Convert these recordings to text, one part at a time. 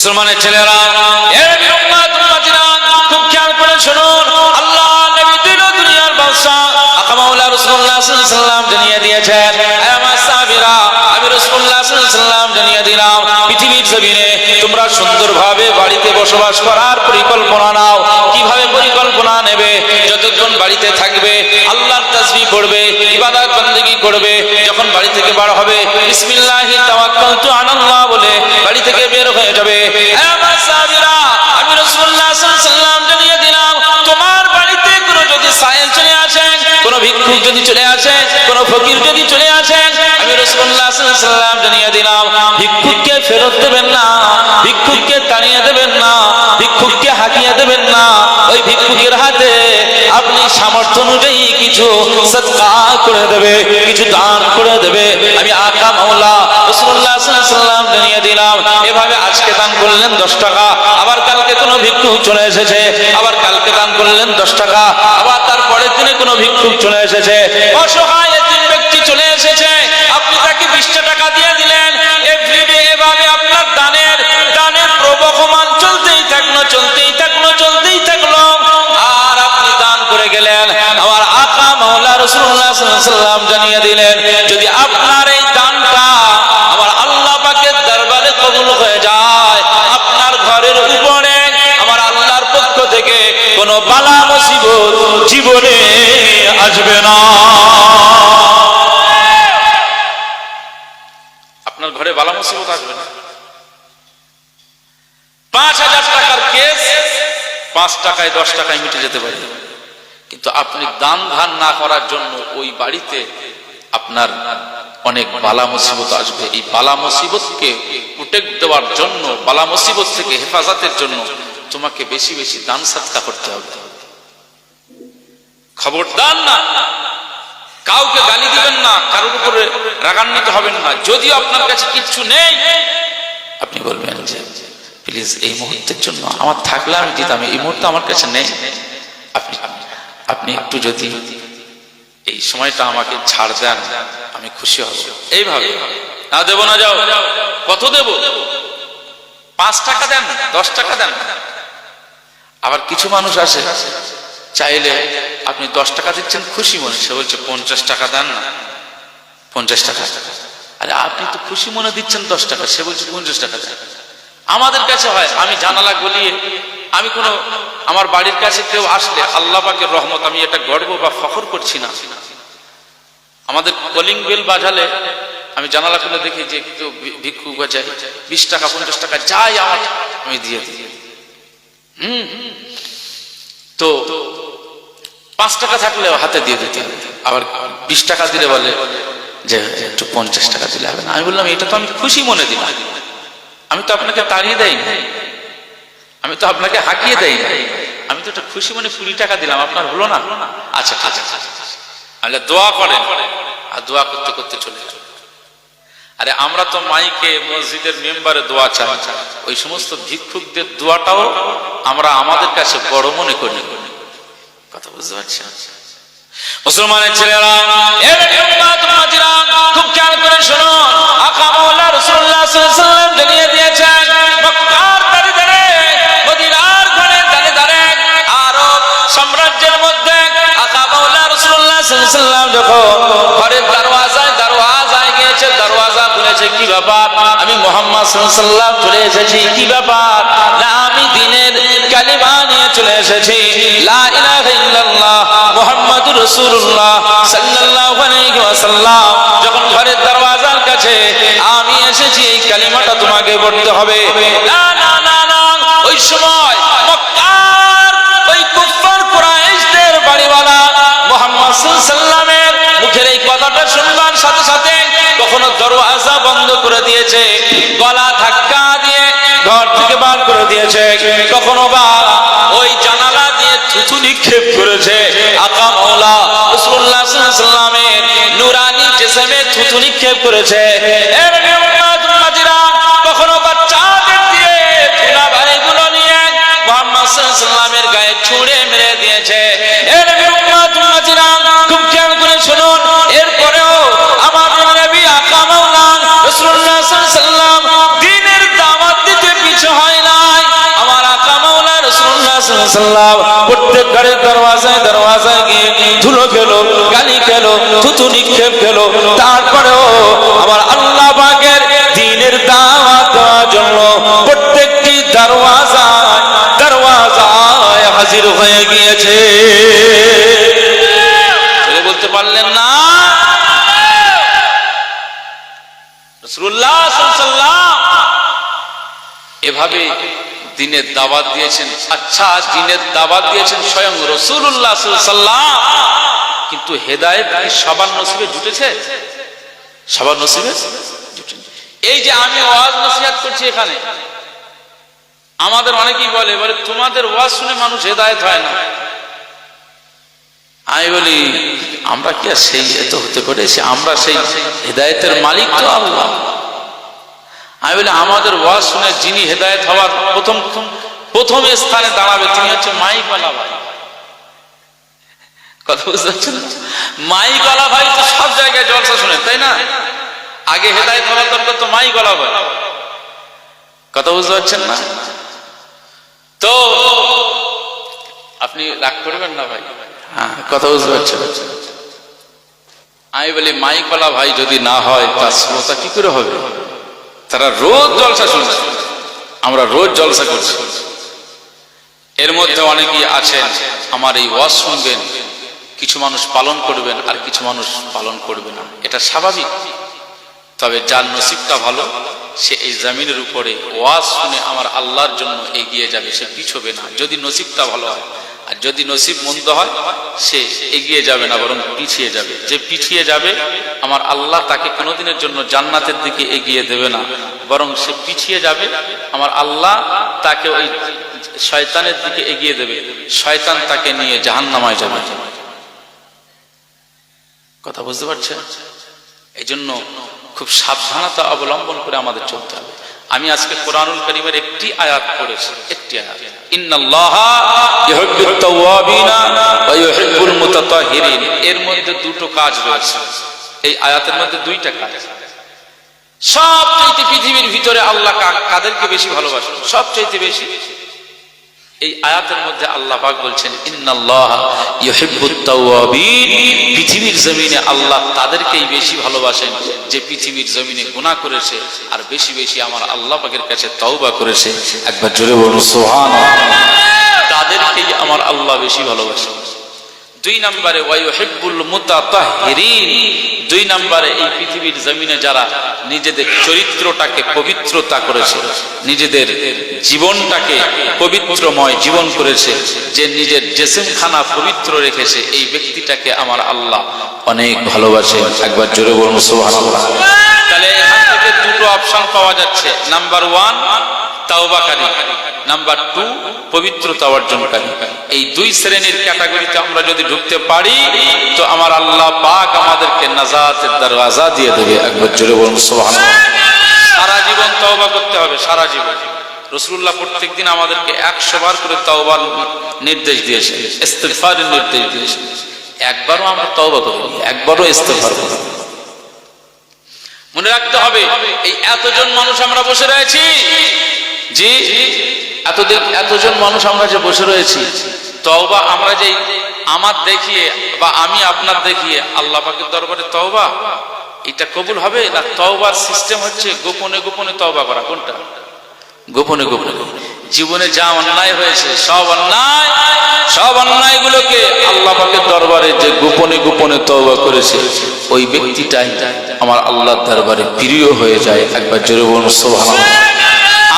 মুসলমানের ছেলেরা, খুব খেয়াল করে শুনুন, আল্লাহ নবী দিন দুনিয়ার বাদশা আকা মাওলা রাসূলুল্লাহ সাল্লাল্লাহু আলাইহি ওয়াসাল্লাম জানিয়ে দিয়েছেন, আমার সাহাবীরা, আমি রাসূলুল্লাহ সাল্লাল্লাহু আলাইহি ওয়াসাল্লাম জানিয়ে দিলাম, পৃথিবীর জমিনে তোমরা সুন্দরভাবে বাড়িতে বসবাস করার পরিকল্পনা নাও। কিভাবে পরিকল্পনা নেবে? যতক্ষণ বাড়িতে থাকবে আল্লাহর তাসবিহ পড়বে, ইবাদত বندگی করবে। যখন বাড়ি থেকে বার হবে বিসমিল্লাহি তাওয়াক্কালতু আলাল্লাহ বলে বাড়ি থেকে বের হয়ে যাবে। আমার সাহাবীরা, আমি রাসূলুল্লাহ সাল্লাল্লাহু আলাইহি ওয়াসাল্লাম জানিয়ে দিলাম, তোমার বাড়িতে কোনো যদি সায়েল চলে আসেন, কোনো ভিক্ষুক যদি চলে আসেন, কোনো ফকির যদি চলে আসেন, আমি রাসূলুল্লাহ সাল্লাল্লাহু আলাইহি ওয়াসাল্লাম জানিয়ে দিলাম, ভিক্ষুককে ফেরত দেবেন না, ভিক্ষুককে তাড়িয়ে দেবেন না, ভিক্ষুককে হাঁকিয়ে দেবেন না। ওই ভিক্ষুকের হাতে আপনি সামর্থ্য অনুযায়ী কিছু সদকা করে দেবে, কিছু দান করে দেবে। আমি আকা মাওলা রাসূলুল্লাহ সাল্লাল্লাহু আলাইহি ওয়াসাল্লাম জানিয়ে দিলাম। এভাবে আজকে দান করলেন 10 টাকা, আবার কালকে কোনো ভিক্ষুক চলে এসেছে, আবার কালকে দান করলেন 10 টাকা, আবার তার পরের দিনে কোনো ভিক্ষুক চলে এসেছে, অসহায় তিন ব্যক্তি চলে এসেছে, আপনি তাকে 20 টাকা দিয়ে দিলেন। এভরিডে এভাবে আপনার দানের প্রবহমান চলতেই থাকলো, চলতেই থাকলো, চলতেই থাকলো, আর আপনি দান করে গেলেন। আমার আকা মাওলা রাসূলুল্লাহ সাল্লাল্লাহু আলাইহি ওয়াসাল্লাম জানিয়ে দিলেন, যদি আপনার এই দানটা আমার আল্লাহ পাকের দরবারে কবুল হয়ে যায়, আপনার ঘরের উপরে আমার আল্লাহর পক্ষ থেকে কোনো বালা মুসিবত জীবনে আসবে না। আপনার ঘরে বালা মুসিবত আসবে না। 5000 টাকার কেস 5 টাকায় 10 টাকায় মিটে যেতে পারে, কিন্তু আপনি দান ধান না করার জন্য ওই বাড়িতে আপনার অনেক বালা মুসিবত আসবে। এই বালা মুসিবতকে প্রোটেক্ট দেওয়ার জন্য, বালা মুসিবত থেকে হেফাজতের জন্য তোমাকে বেশি বেশি দান সাদকা করতে হবে। খবরদার না, কাউকে গালি দিবেন না, কারোর উপরে রাগান্বিত হবেন না। যদিও আপনার কাছে কিচ্ছু নেই, আপনি বলবেন যে প্লিজ এই মুহূর্তের জন্য আমার থাকলে আমি দিতাম, এই মুহূর্তে আমার কাছে নেই, আপনি একটু যদি এই সময়টা আমাকে ছাড় দেন আমি খুশি হব। এইভাবে না, দেবো না, যাও, কত দেব? 5 টাকা দেন, 10 টাকা দেন। আবার কিছু মানুষ আসে, চাইলে আপনি 10 টাকা দিচ্ছেন খুশি মনে, সে বলছে 50 টাকা দেন না, 50 টাকা। আরে আপনি তো খুশি মনে দিচ্ছেন 10 টাকা, সে বলছে 50 টাকা দেন। আমাদের কাছে হয়, আমি জানালা গলিয়ে, আমি কোনো আমার বাড়ির কাছে কেউ আসলে আল্লাহ পাকের রহমত, আমি এটা গর্ব বা ফখর করছি না। আমাদের কলিং বেল বাজালে আমি জানালা খুলে দেখি যে কেউ ভিক্ষুক বাজায়, 20 টাকা 50 টাকা যাই আমার, আমি দিয়ে দিই। তো 5 টাকা থাকলে হাতে দিয়ে দিতে, আবার 20 টাকা দিলে বলে যে একটু 50 টাকা দিলে হবে না। আমি বললাম এটা তো আমি খুশি মনে দিলাম, আমি তো আপনাকে তাড়িয়ে দেই না, আমি তো আপনাকে হাঁকিয়ে দেই না, আমি তো একটা খুশি মনে 20 টাকা দিলাম, আপনার হলো না? আচ্ছা ঠিক আছে, তাহলে দোয়া করেন। আর দোয়া করতে করতে চলে যান। আরে আমরা তো মাইকে মসজিদের মেম্বারে দোয়া চাই, ওই সমস্ত ভিক্ষুকদের দোয়াটাও আমরা আমাদের কাছে বড় মনে করি। কথা বুঝতে পারছেন? মুসলমানের ছেলেরা, খুব খেয়াল করে শুনুন, আকা মাওলা রাসূলুল্লাহ সাল্লাল্লাহু আলাইহি ওয়াসাল্লাম জানিয়ে দিয়েছেন, মক্কার দাঁড়ে দাঁড়ে, মদিনার ঘরে দাঁড়ে দাঁড়ে, আরব সাম্রাজ্যের মধ্যে আকা মাওলা রাসূলুল্লাহ সাল্লাল্লাহু আলাইহি ওয়াসাল্লাম যখন ঘরের দরওয়াজায় গিয়েছে, দরওয়াজা খুলেছে, কি ব্যাপার? আমি মুহাম্মদ সাল্লাল্লাহু আলাইহি ওয়াসাল্লাম চলে এসেছি। কি ব্যাপার? না, আমি দ্বীনের কালিমা নিয়ে চলে এসেছি, লা ইলাহা ইল্লাল্লাহ মুহাম্মাদুর রাসূলুল্লাহ সাল্লাল্লাহু আলাইহি ওয়াসাল্লাম। যখন ঘরের দরওয়াজার কাছে আমি এসেছি, এই কালিমাটা তোমাকে পড়তে হবে। না না না না, ওই সময় মক্কার ওই কুফার কুরাইশদের বাড়িওয়ালা মুহাম্মদ সাল্লাল্লাহু আলাইহি ওয়াসাল্লামের মুখের এই কথাটা শুনবার সাথে সাথে কখনো দরওয়াজা বন্ধ করে দিয়েছে, গলা ধাক্কা দিয়ে ঘর থেকে বার করে দিয়েছে, কখনো বা ওই জানালা দিয়ে থুথু নিক্ষেপ করেছে। আকা মাওলা রাসূলুল্লাহ সাল্লাল্লাহু আলাইহি ওয়াসাল্লামের নূরানি জিসমে থুথু নিক্ষেপ করেছে। এর উম্মত-উম্মতিরা কখনো বাচ্চাদের দিয়ে ধুলাবালিগুলো নিয়ে মুহাম্মদ সাল্লাল্লাহু আলাইহি ওয়াসাল্লামের গায়ে ছুঁড়ে মেরে দিয়েছে। এর উম্মত-উম্মতিরা খুব খেয়াল করে শুনুন, এরপরেও আমার নবী আকা মাওলা রাসূলুল্লাহ সাল্লাল্লাহু আলাইহি ওয়াসাল্লাম দ্বীনের দাওয়াত দিতে পিছু হয় সাল্লাম প্রত্যেক ঘরের দরওয়াজায় দরওয়াজায় গিয়ে ধুলো খেলো, গালি খেলো, থুতু নিক্ষেপ খেলো, তারপরেও আমার আল্লাহ পাকের দ্বীনের দাওয়াত দেওয়ার জন্য প্রত্যেকটি দরওয়াজায় দরওয়াজায় হাজির হয়ে গিয়েছে। বলতে পারলেন না? রাসূলুল্লাহ সাল্লাল্লাহু আলাইহি ওয়াসাল্লাম এভাবে দ্বীনের দাওয়াত দিয়েছেন। আচ্ছা, দ্বীনের দাওয়াত দিয়েছেন স্বয়ং রাসূলুল্লাহ সাল্লাল্লাহু আলাইহি ওয়াসাল্লাম, কিন্তু হেদায়েত কি সবার নসিবে জুটেছে? সবার নসিবে জুটেনি। এই যে আমি ওয়াজ নসিহত করছি এখানে, আমাদের অনেকেই বলে তোমাদের ওয়াজ শুনে মানুষ হেদায়েত হয় না। আমি বলি আমরা কি আর সেই এত হতে পারে? আমরা সেই হেদায়েতের মালিক তো আল্লাহ। আমি বলি আমাদের ওয়াজ শুনে যিনি হেদায়েত হওয়ার প্রথম স্থানে দাঁড়াবে তিনি হচ্ছে মাইকওয়ালা ভাই। কথা বুঝতে পারছেন? মাইকওয়ালা ভাই তো সব জায়গায় জলসা শুনে, তাই না? আগে হেদায়েত হওয়ার দরকার তো মাইকওয়ালা ভাই। কথা বুঝতে পারছেন না? তো আপনি রাগ করবেন না ভাই, হ্যাঁ কথা বুঝতে পারছেন? আমি বলি মাইকওয়ালা ভাই যদি না হয় তার শ্রোতা কি করে হবে? তারা রোজ জলসা শুনছে, আমরা রোজ জলসা করছি। এর মধ্যে অনেকেই আছেন আমার এই ওয়াজ শুনবেন, কিছু মানুষ পালন করবেন আর কিছু মানুষ পালন করবে না, এটা স্বাভাবিক। তবে যার নসিবটা ভালো সে এই জমিনের উপরে ওয়াজ শুনে আমার আল্লাহর জন্য এগিয়ে যাবে, সে পিছবে না যদি নসিবটা ভালো হয়। আর যদি নসিব মন্দ হয় সে এগিয়ে যাবে না, বরং পিছিয়ে যাবে। যে পিছিয়ে যাবে আমার আল্লাহ তাকে কোনোদিনের জন্য জান্নাতের দিকে এগিয়ে দেবে না, বরং সে পিছিয়ে যাবে, আমার আল্লাহ তাকে ওই শয়তানের দিকে এগিয়ে দেবে, শয়তান তাকে নিয়ে জাহান্নামায় যাবে। কথা বুঝতে পারছেন? এই জন্য খুব সাবধানতা অবলম্বন করে আমাদের চলতে হবে। আমি আজকে কোরআনুল কারীমের একটি আয়াত পড়েছি, একটি আয়াত, ইন্নাল্লাহা ইউহিব্বুত তাওয়াবিনা ওয়া ইউহিব্বুল মুতাতাহহিরিন। এর মধ্যে দুটো কাজ রয়েছে, এই আয়াতের মধ্যে দুইটা কাজ। সবচেয়ে পৃথিবীর ভিতরে আল্লাহ কাদেরকে বেশি ভালোবাসেন? সবচেয়ে বেশি এই আয়াতের মধ্যে আল্লাহ পাক বলছেন ইন্নাল্লাহা ইউহিব্বুত তাওয়াবিন। পৃথিবীর জমিনে আল্লাহ তাদেরকেই বেশি ভালোবাসেন যে পৃথিবীর জমিনে গুনাহ করেছে আর বেশি বেশি আমার আল্লাহ পাকের কাছে তওবা করেছে। একবার জোরে বলুন সুবহানাল্লাহ। তাদেরকেই আমার আল্লাহ বেশি ভালোবাসেন। দুই নম্বরে ওয়া ইউহিব্বুল মুতাতাহহিরিন। দুই নম্বরে এই পৃথিবীর জমিনে যারা নিজেদের চরিত্রটাকে পবিত্রতা করেছে, নিজেদের জীবনটাকে পবিত্রময় জীবন করেছে, যে নিজের জিসমখানা পবিত্র রেখেছে, এই ব্যক্তিটাকে আমার আল্লাহ অনেক ভালোবাসে। একবার জোরে বলুন সুবহানাল্লাহ। তাহলে এখান থেকে দুটো অপশন পাওয়া যাচ্ছে, নাম্বার 1 তাওবাকারী, নাম্বার 2 পবিত্রতা অর্জনকারী। এই দুই শ্রেণীর ক্যাটাগরিতে আমরা যদি ঢুকতে পারি তো আমার আল্লাহ পাক আমাদেরকে নাজাতের দরওয়াজা দিয়ে দেবে। একবার জোরে বলুন সুবহানাল্লাহ। সারা জীবন তওবা করতে হবে, সারা জীবন। রাসূলুল্লাহ প্রত্যেকদিন আমাদেরকে 100 বার করে তওবার নির্দেশ দিয়েছেন, ইস্তিগফারের নির্দেশ দিয়েছেন। একবারও আমরা তওবা করিনি, একবারও ইস্তিগফার করিনি। মনে রাখতে হবে এই এতজন মানুষ আমরা বসে রয়েছি, জি এতজন মানুষ আমরা যে বসে রয়েছি, তওবা আমরা যে আমার দেখিয়ে বা আমি আপনার দেখিয়ে আল্লাহ পাকের দরবারে তওবা এটা কবুল হবে না? তওবার সিস্টেম হচ্ছে গোপনে গোপনে তওবা করা। কোনটা? গোপনে গোপনে। জীবনে যা অন্যায় হয়েছে সব অন্যায়গুলোকে আল্লাহ পাকের দরবারে যে গোপনে গোপনে তওবা করেছে ওই ব্যক্তিটাই আমার আল্লাহর দরবারে প্রিয় হয়ে যায়। একবার জোরে বলুন সুবহানাল্লাহ।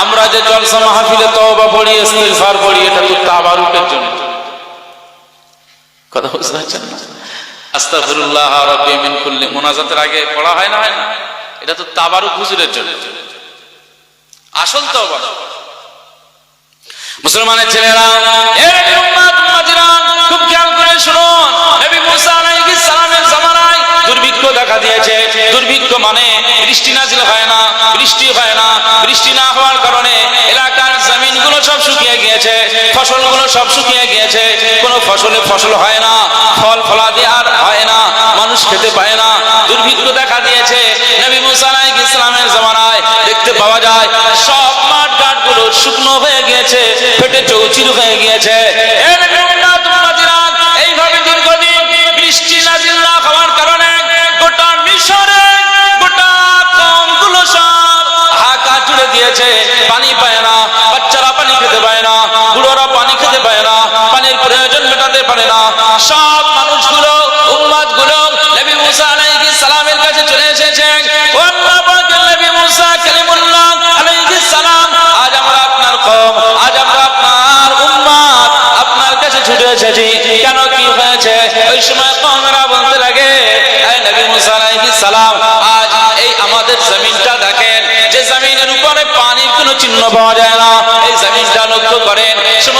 আমরা যে জলসা মাহফিলে তওবা পড়ি, ইস্তিগফার পড়ি, এটা তো তাবারুকের জন্য। কথা বুঝতে পারছেন না? আস্তাগফিরুল্লাহ রাব্বি মিন কুল্লি মুনাজাতের আগে পড়া হয় না? এটা তো তাবারুক হুজুরের জন্য। আসল তওবা মুসলমানের ছেলেরা, এর উম্মত মুহাজিরান খুব খেয়াল করে শুনুন। নবী মুসা আলাইহিস সালামের জামানায় দুর্ভিক্ষ দেখা দিয়েছে। দুর্ভিক্ষ মানে বৃষ্টি নাযিল হয় না, বৃষ্টি হয় না। বৃষ্টি না হওয়ার কারণে এলাকার জমিনগুলো সব শুকিয়ে গিয়েছে, ফসলগুলো সব শুকিয়ে গিয়েছে। কোনো ফসল হয় না, ফল ফলাদি আর হয় না, মানুষ খেতে পায় না। দুর্ভিক্ষ দেখা দিয়েছে। নবী মুসা আলাইহিস সালামের জামানায় দেখতে পাওয়া যায় সব মাঠ ঘাটগুলো শুকনো হয়ে গিয়েছে, ফেটে চৌচির হয়ে গিয়েছে।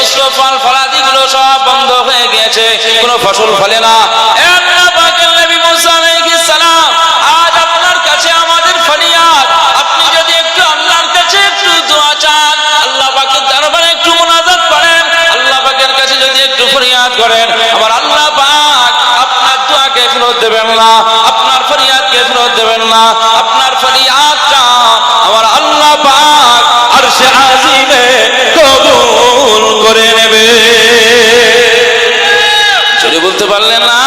সমস্ত ফল ফলাদিগুলো সব বন্ধ হয়ে গিয়েছে, কোনো ফসল ফলে না। আল্লাহ পাকের নবী মুসা আলাইহিস সালাম, আজ আপনার কাছে আমাদের ফরিয়াদ, আপনি যদি একটু আল্লাহর কাছে একটু দোয়া চান, আল্লাহ পাকের দরবারে একটু মুনাজাত করেন, আল্লাহ পাকের কাছে যদি একটু ফরিয়াদ করেন, আমার আল্লাহ পাক আপনার দোয়াকে ফেরত দেবেন না, আপনার ফরিয়াদকে ফেরত দেবেন না। আপনার ফরিয়াদটা আমার আল্লাহ পাক আরশে আজিমে কবুল করে নেবে। যদি বলতে পারলেন না?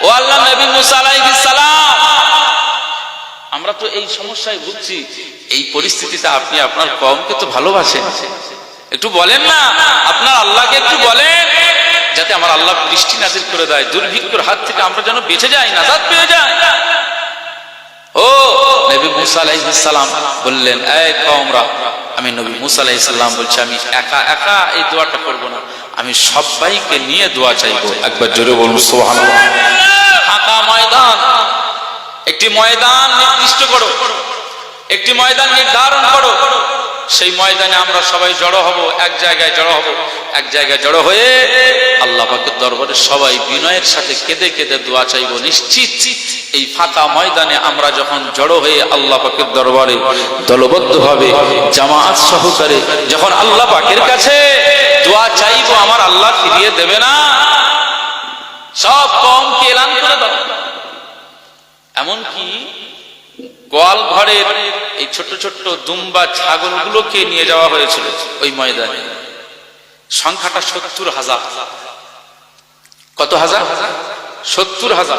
ও আল্লাহ নবী মুসা আলাইহিস সালাম, আমরা তো এই সমস্যায় ভুগছি, এই পরিস্থিতিতে আপনি আপনার কওমকে তো ভালোবাসেন, একটু বলেন না, আপনার আল্লাহকে একটু বলেন যাতে আমার আল্লাহ বৃষ্টি নাযিল করে দেয়, দুর্ভিক্ষের হাত থেকে আমরা যেন বেঁচে যাই, নাজাত পেয়ে যাই। ও নবী মুসা আলাইহিস সালাম বললেন, এই কওমরা, আমি নবী মুসা আলাইহিস সালাম বলছি, আমি একা একা এই দোয়াটা করব না, আমি সবাইকে নিয়ে দোয়া চাইবো। একবার জোরে বলুন সুবহানাল্লাহ। ফাঁকা ময়দান, একটি ময়দান নির্দিষ্ট করো, একটি ময়দান নির্ধারণ করো, সেই ময়দানে আমরা সবাই জড়ো হব, এক জায়গায় জড়ো হব, এক জায়গায় জড়ো হয়ে আল্লাহ পাকের দরবারে সবাই বিনয়ের সাথে কেঁদে কেঁদে দোয়া চাইবো। নিশ্চিত এই ফাঁকা ময়দানে আমরা যখন জড়ো হয়ে আল্লাহ পাকের দরবারে দলবদ্ধভাবে জামাত সহকারে যখন আল্লাহ পাকের কাছে দোয়া চাইবো, আমার আল্লাহ ফিরিয়ে দেবে না? সব কওমকে এলান করে দাও। এমনকি গোয়াল ঘরের এই ছোট ছোট দুম্বা ছাগলগুলোকে নিয়ে যাওয়া হয়েছিল ওই ময়দানে, সংখ্যাটা ৭০,০০০। কত হাজার? ৭০,০০০।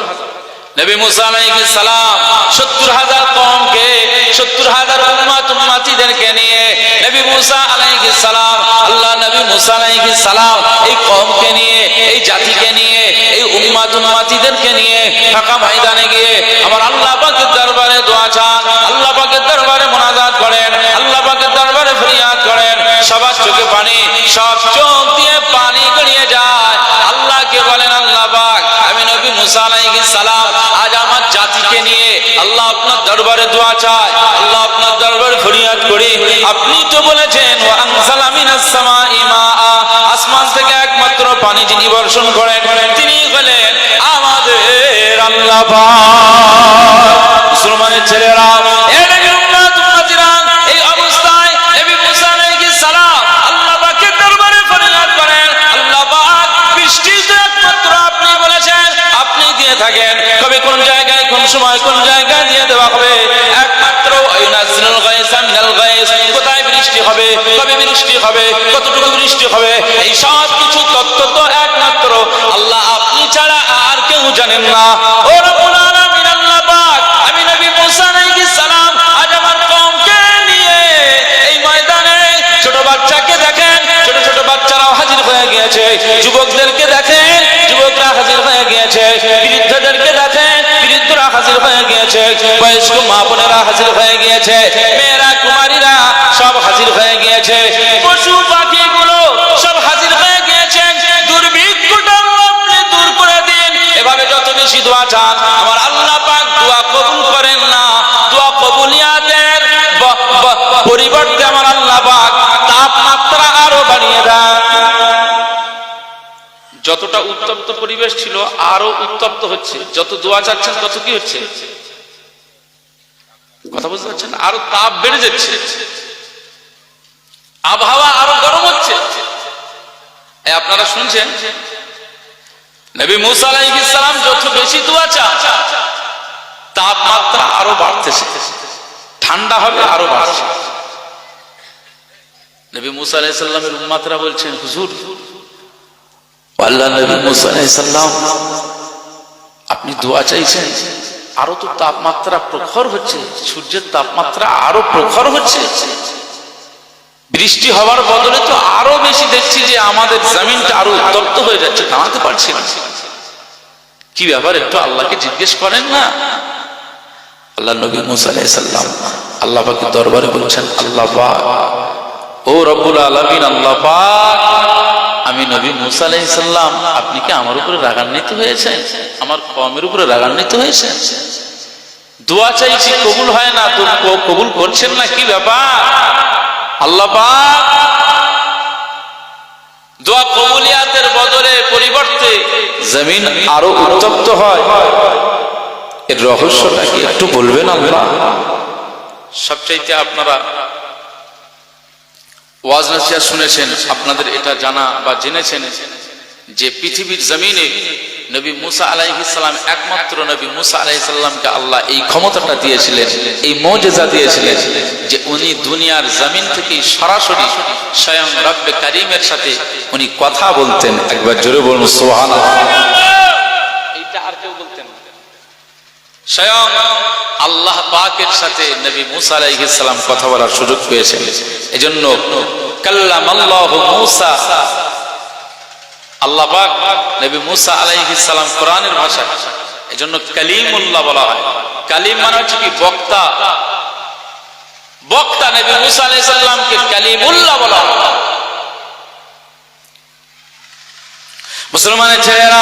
নবী মুসা আলাইহিস সালাম ৭০,০০০ কওমকে, ৭০,০০০ উম্মত উম্মতিদেরকে নিয়ে নবী মুসা আলাইহিস সালাম, আল্লাহ নবী মুসা আলাইহিস সালাম এই কওমকে নিয়ে, এই জাতিকে নিয়ে, এই উম্মত উম্মতিদেরকে নিয়ে ফাঁকা ময়দানে গিয়ে আমার আল্লাহ পাকের দরবারে দোয়া চান, আল্লাহ পাকের দরবারে মুনাজাত করেন, আল্লাহ পাকের দরবারে ফরিয়াদ করেন। সবার চোখে পানি, সব চোখ দিয়ে পানি গড়িয়ে যায়। আল্লাহকে বলেন, আল্লাহ পাক, আমি নবী মুসা আলাইহিস সালাম আজ আমার জাতিকে নিয়ে আল্লাহ আপনার দরবারে দোয়া চাই, আল্লাহ আপনার দরবারে ফরিয়াদ করি। আপনি তো বলেছেন ওয়া আনজালা মিনাস সামাই মাআ, আসমান থেকে একমাত্র পানি যিনি বর্ষণ করেন তিনি হলেন আমাদের আল্লাহ পাক। মুসলমানের ছেলেরা, এই অবস্থায় নবী মুসা আলাইহিস সালাম আল্লাহ পাকের দরবারে ফরিয়াদ করেন, আল্লাহ পাক বৃষ্টি তো একমাত্র আপনি বলেছেন আপনি দিয়ে থাকেন, কবে কোন জায়গায় কোন সময় কোন জায়গায় দিয়ে দেওয়া হবে একমাত্র ইউনাজিলুল গায়সা মিনাল গায়স, কোথায় বৃষ্টি হবে, কবে বৃষ্টি হবে, কতটুকু বৃষ্টি হবে, এই সব কিছু তথ্য তো একমাত্র আল্লাহ আপনি ছাড়া আর কেউ জানেন না। ও রব্বুল আলামিন, আল্লাহ পাক, আমি নবী মুসা আলাইহিস সালাম আজ আমার কওমকে নিয়ে এই ময়দানে, ছোট বাচ্চাকে দেখেন, ছোট ছোট বাচ্চারাও হাজির হয়ে গিয়েছে, যুবকদেরকে দেখেন, যুবকরা হাজির হয়ে গিয়েছে, বৃদ্ধদেরকে দেখেন, বৃদ্ধরা হাজির হয়ে গিয়েছে, বয়স্ক মা বোনেরা হাজির হয়ে গিয়েছে, মেয়েরা কুমারীরা সব হাজির হয়ে গিয়েছে, পশু পাখিগুলো সব হাজির হয়ে গিয়েছে। দুর্ভিক্ষটা আপনি দূর করে দিন। এভাবে যত বেশি দোয়া চান আমার আল্লাহ পাক দোয়া কবুল করেন না, দোয়া কবুলিয়াতের পরিবর্তে আমার আল্লাহ পাক তাপমাত্রা আরো বাড়িয়ে দেন। যতটা উত্তপ্ত পরিবেশ ছিল আরো উত্তপ্ত হচ্ছে, যত দোয়া চাচ্ছেন তত কি হচ্ছে, কথা বুঝতে পারছেন, আরো তাপ বেড়ে যাচ্ছে, আবহাওয়া আরো গরম হচ্ছে। আপনারা শুনছেন নবী মুসা আলাইহিস সালাম যত বেশি দোয়া চান তাপমাত্রা আরো বাড়তেছে, ঠান্ডা হবে আরো বাড়ছে। নবী মুসা আলাইহিস সালামের উম্মতরা বলছেন, হুজুর, আল্লাহ নবী মুসা আলাইহিস সালাম আপনি দোয়া চাইছেন, আরো তো তাপমাত্রা প্রখর হচ্ছে, সূর্যের তাপমাত্রা আরো প্রখর হচ্ছে, বৃষ্টি হওয়ার বদলে তো আরো বেশি দেখছি যে আমাদের জমিনটা আরো উত্তপ্ত হয়ে যাচ্ছে, দাঁড়াতে পারছি না, কি ব্যাপার একটু আল্লাহকে জিজ্ঞেস করেন না। আল্লাহ নবী মুসা আলাইহিস সালাম আল্লাহ পাকের দরবারে বলছেন, আল্লাহ পাক, ও রব্বুল আলামিন, আল্লাহ পাক, আমি নবী মুসা আলাইহিস সালাম আপনি কি আমার উপরে রাগান্বিত হয়েছেন, আমার কওমের উপরে রাগান্বিত হয়েছেন? দোয়া চাইছি কবুল হয় না, তো কবুল করছেন না, কি ব্যাপার? আল্লাহ পাক দোয়া কবুলিয়াতের বদলে পরিবর্তে জমিন আরো উত্তপ্ত হয়। এর রহস্যটা কি একটু বলবেন আল্লাহ? সবচাইতে আপনারা ওয়াজ নসিহত শুনেছেন, আপনাদের এটা জানা বা জেনেছেন যে পৃথিবীর জমিনে নবী মুসা আলাইহিস সালাম, একমাত্র নবী মুসা আলাইহিস সালামকে আল্লাহ এই ক্ষমতাটা দিয়েছিলেন, এই মুজিজা দিয়েছিলেন যে উনি দুনিয়ার জমিন থেকে সরাসরি স্বয়ং রব্বে কারীমের সাথে উনি কথা বলতেন। একবার জোরে বলুন সুবহানাল্লাহ। এইটা আর কেউ বলতেন না, স্বয়ং আল্লাহ পাকের সাথে নবী মুসা আলাইহিস সালাম কথা বলার সুযোগ পেয়েছেন। এজন্য কাল্লামাল্লাহু মুসা, আল্লাহ পাক নবী মুসা আলাইহিস সালাম কোরআনের ভাষা, এজন্য কালিমুল্লাহ বলা হয়। কালিম মানে হচ্ছে কি বক্তা, বক্তা নবী মুসা আলাইহিস সালামকে কালিমুল্লাহ বলা হয়। মুসলমানের ছেলেরা,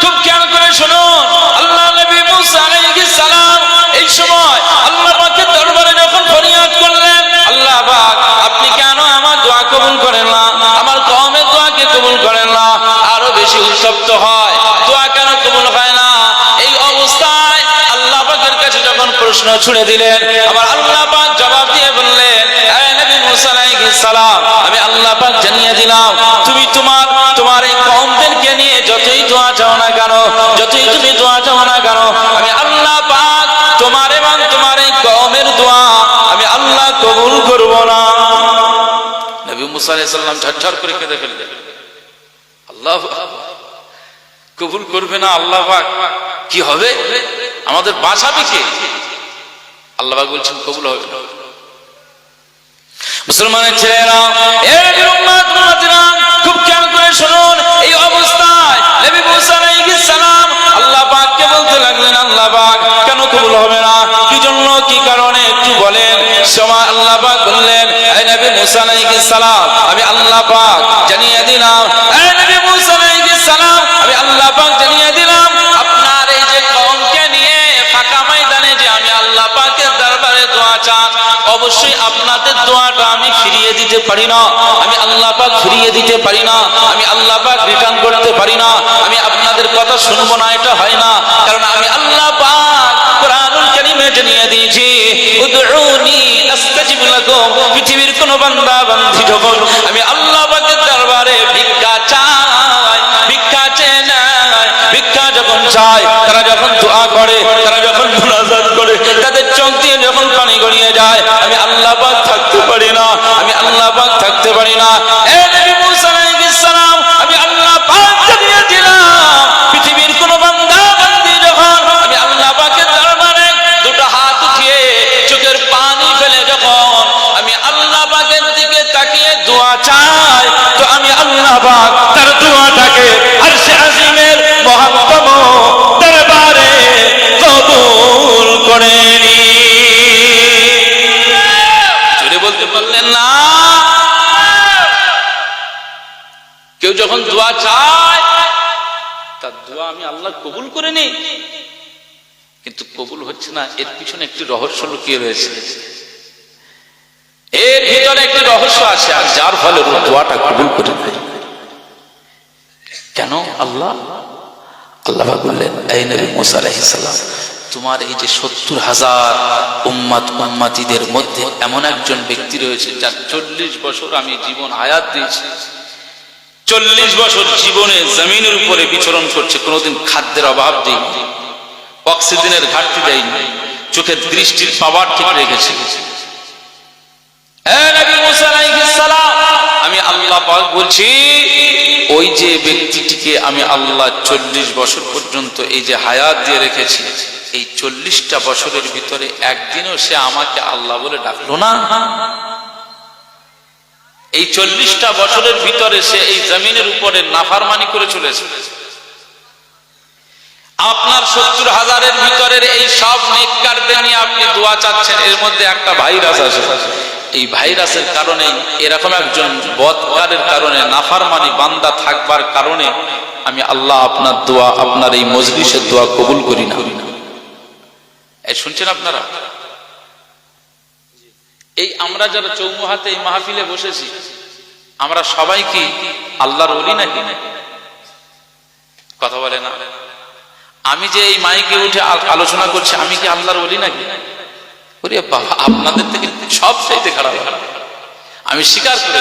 খুব খেয়াল করে শুনুন, আল্লাহ নবী মুসা আলাইহিস সালাম এই সময় আল্লাহ পাকের দরবারে যখন ফরিয়াদ করলেন, আল্লাহ পাক আপনি কেন আমার দোয়া কবুল করেন না, আমার কওমের দোয়াকে কবুল করেন না, আরো বেশি উত্তপ্ত হয়, দোয়া কেন কবুল হয় না? এই অবস্থায় আল্লাহ পাকের কাছে যখন প্রশ্ন ছুড়ে দিলেন, আবার আল্লাহ পাক জবাব দিয়ে বললেন, হে নবী মুসা আলাইহিস সালাম, আমি আল্লাহ পাক জানিয়ে দিলাম তুমি তোমার এই কওমদেরকে নিয়ে যতই দোয়া চাও না কেন, যতই তুমি দোয়া চাও না কেন, আমি আল্লাহ পাক তোমার এবং তোমার এই কওমের দোয়া আমি আল্লাহ কবুল করব না। নবী মুসা আলাইহিস সালাম ঝরঝর করে কেঁদে ফেললেন। আল্লাহ কবুল করবে না আল্লাহ পাক, কি হবে? আমাদের বাঁচাবে কে? আল্লাহ পাক বলছেন কবুল হবে না। মুসলমানের ছেলেরা, খুব খেয়াল করে শুনুন, এই অবস্থায় নবী মুসা আলাইহিস সালাম আল্লাহ পাককে বলতে লাগলেন, আল্লাহ পাক কেন কবুল হবে না, কি জন্য, কি কারণে একটু বলেন। সময় আল্লাহ পাক বললেন, হে নবী মুসা আলাইহিস সালাম, আমি আল্লাহ পাক জানিয়ে দিলাম, হে নবী মুসা আলাইহিস সালাম, আমি আল্লাহ পাক জানিয়ে দিলাম আপনার এই যে কওমকে নিয়ে ফাঁকা ময়দানে যে আমি আল্লাহ পাকের দরবারে দোয়া চান, অবশ্যই আপনাদের দোয়াটা আমি ফিরিয়ে দিতে পারি না, আমি আল্লাহ পাক ফিরিয়ে দিতে পারি না, আমি আল্লাহ পাক রিটার্ন করতে পারি না, আমি আপনাদের কথা শুনবো না, এটা হয় না। কারণ আমি আল্লাহ পাক কোরআনুল কারীমে জানিয়ে দিয়েছি, উদউনি আস্তাজিব লাকুম। পৃথিবীর কোন বান্দা বান্দি যখন আমি আল্লাহ পাকের দরবারে ভিক্ষা চায়, ভিক্ষা চেয়ে নেয়, ভিক্ষা যখন চায়, তারা যখন দোয়া করে, তারা যখন মুনাজাত করে, তাদের চোখ দিয়ে যখন পানি গড়িয়ে যায়, আমি আল্লাহ পাক থাকতে পারি না, আমি আল্লাহ পাক থাকতে পারি না। হে নবী মুসা আলাইহিস সালাম, আমি আল্লাহ পাক জানিয়ে দিলাম পৃথিবীর কোন বান্দা বান্দি যখন আমি আল্লাহ পাকের দরবারে দুটো হাত উঠিয়ে চোখের পানি ফেলে যখন আমি আল্লাহ পাকের দিকে তাকিয়ে দোয়া চাই, তো আমি আল্লাহ পাক তার দোয়াটাকে আরশে আজিমের মহত্তম দরবারে কবুল করে নি। জোরে বলতে পারলেন না? কেউ যখন দোয়া চায় তার দোয়া আমি আল্লাহ কবুল করে নি, কিন্তু কবুল হচ্ছে না, এর পিছনে একটি রহস্য লুকিয়ে রয়েছে, এর ভিতরে একটি রহস্য আছে, আর যার ফলে দোয়াটা কবুল করে দেয়। কেন? আল্লাহ বললেন, এই নবী মুসা আলাইহিস সালাম, তোমার এই যে 70,000 উম্মতিদের মধ্যে এমন একজন ব্যক্তি রয়েছে যার 40 বছর আমি জীবন হায়াত দিয়েছি, 40 বছর জীবনে জমিনের উপরে বিচরণ করছে, কোনোদিন খাদ্যের অভাব দেয়নি, অক্সিজেনের ঘাটতি দেয়নি, চোখের দৃষ্টির পাওয়ার ঠিক রেখেছে। আমি আল্লাহ পাক বলছি, ওই যে ব্যক্তিটিকে আমি আল্লাহ 40 বছর পর্যন্ত এই যে হায়াত দিয়ে রেখেছি, এই 40টা বছরের ভিতরে একদিনও সে আমাকে আল্লাহ বলে ডাকলো না। এই 40টা বছরের ভিতরে সে এই জমিনের উপরে নাফরমানি করে চলেছে। আপনার 70,000-এর ভিতরের এই সব নেককারদের নিয়ে আপনি দোয়া চাচ্ছেন, এর মধ্যে একটা ভাইরাস আছে, এই ভাইরাসের কারণে, এরকম একজন বদকারের কারণে, নাফরমানি বান্দা থাকবার কারণে আমি আল্লাহ আপনার দোয়া, আপনার এই মজলিসের দোয়া কবুল করি না। এই শুনছেন আপনারা? এই আমরা যারা চৌমুহাতে এই মাহফিলে বসেছি, আমরা সবাই কি আল্লাহর ওলি নাকি? কথা বলে না। আমি যে এই মাইকে উঠে আলোচনা করছি, আমি কি আল্লাহর ওলি নাকি? ওরে বাবা, আপনাদের থেকে সব চাইতে খারাপ। আমি স্বীকার করে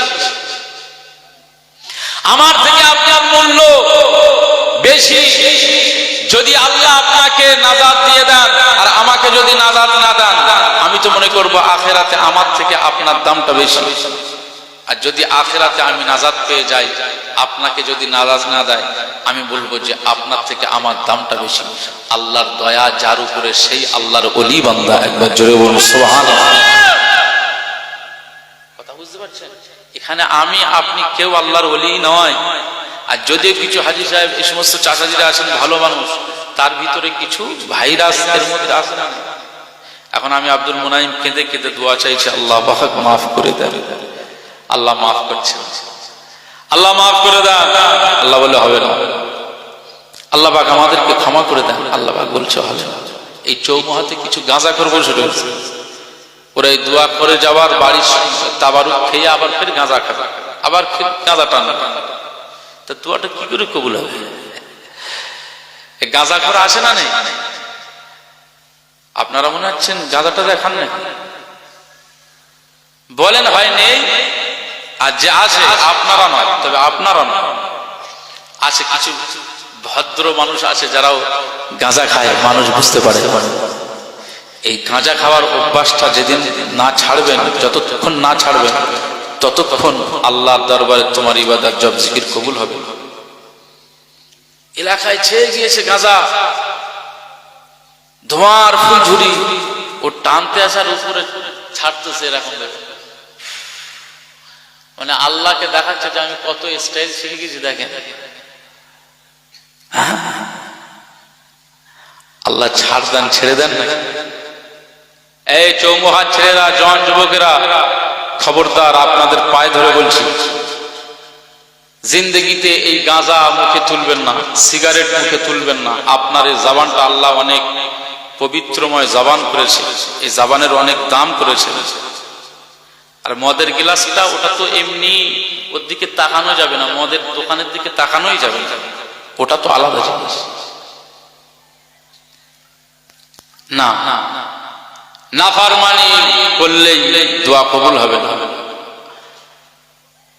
আমার থেকে আপনার মূল্য বেশি। যদি আল্লাহ আপনাকে নাজাত দিয়ে দেন আর আমাকে যদি নাজাত না দেন, আমি তো মনে করবো আখিরাতে আমার থেকে আপনার দামটা বেশি। আর যদি আখিরাতে আমি নাজাত পেয়ে যাই, আপনাকে যদি নাজাত না দেয়, আমি বলবো যে আপনার থেকে আমার দামটা বেশি। আল্লাহর দয়া যার উপরে, সেই আল্লাহর ওলি বান্দা। একবার জোরে বলুন সুবহানাল্লাহ। কথা বুঝতে পারছেন? এখানে আমি আপনি কেউ আল্লাহর ওলি নয়। আর যদি কিছু হাজী সাহেব, এই সমস্ত চাচাজিরা আছেন ভালো মানুষ, তার ভিতরে কিছু ভাইরাস এর মধ্যে আছে না। এখন আমি আব্দুল মুনাইম কেঁদে কেঁদে দোয়া চাইছি, আল্লাহ পাক মাফ করে দেন। আল্লাহ মাফ করছেন, আল্লাহ মাফ করে দেন। আল্লাহ বলে হবে না, আল্লাহ পাক আমাদেরকে ক্ষমা করে দেন। আল্লাহ পাক বলছে হবে না। এই চৌমুহাতে কিছু গাঁজা করবো শুরু হয়েছে, ওরা এই দোয়া করে যাওয়ার বাড়ি তাবারুক খেয়ে আবার ফের গাঁজা খাবে, আবার ফের গাঁজা টানা। তা দোয়াটা কি করে কবুল হবে? গাঁজা করে আসে না নেই? আপনারা মনে হচ্ছেন গাঁজাটা দেখান না, বলেন হয় নেই। আর যে আছে আপনারা নয়, তবে আপনারা নয়, আছে কিছু ভদ্র মানুষ আছে যারাও গাঁজা খায়, মানুষ বুঝতে পারে। এই গাঁজা খাওয়ার অভ্যাসটা যেদিন না ছাড়বেন, যতক্ষণ না ছাড়বেন, ততক্ষণ আল্লাহর দরবারে তোমার ইবাদত জব জিকির কবুল হবে। এলাকায় ছেয়ে গিয়েছে গাঁজা, ধোঁয়ার ফুলঝুরি, ও টানতে আসার উপরে ছাড়তেছে এরকম। মানে আল্লাহকে দেখাচ্ছে যে আমি কত স্টাইল শিখে গেছি, দেখেন। আল্লাহ ছাড় দেন, ছেড়ে দেন না। এই চৌমুহাত ছেলেরা, জওয়ান যুবকেরা, খবরদার, আপনাদের পায়ে ধরে বলছি, জিন্দগিতে এই গাঁজা মুখে তুলবেন না, সিগারেট মুখে তুলবেন না। আপনার এই জবানটা আল্লাহ অনেক পবিত্রময় জবান করেছে, এই জবানের অনেক দাম করেছে। আর মদের গ্লাসটা, ওটা তো এমনি ওর দিকে তাকানো যাবে না, মদের দোকানের দিকে তাকানোই যাবে না, ওটা তো আলাদা জিনিস। না, নাফরমানি করলেই দোয়া কবুল হবে না।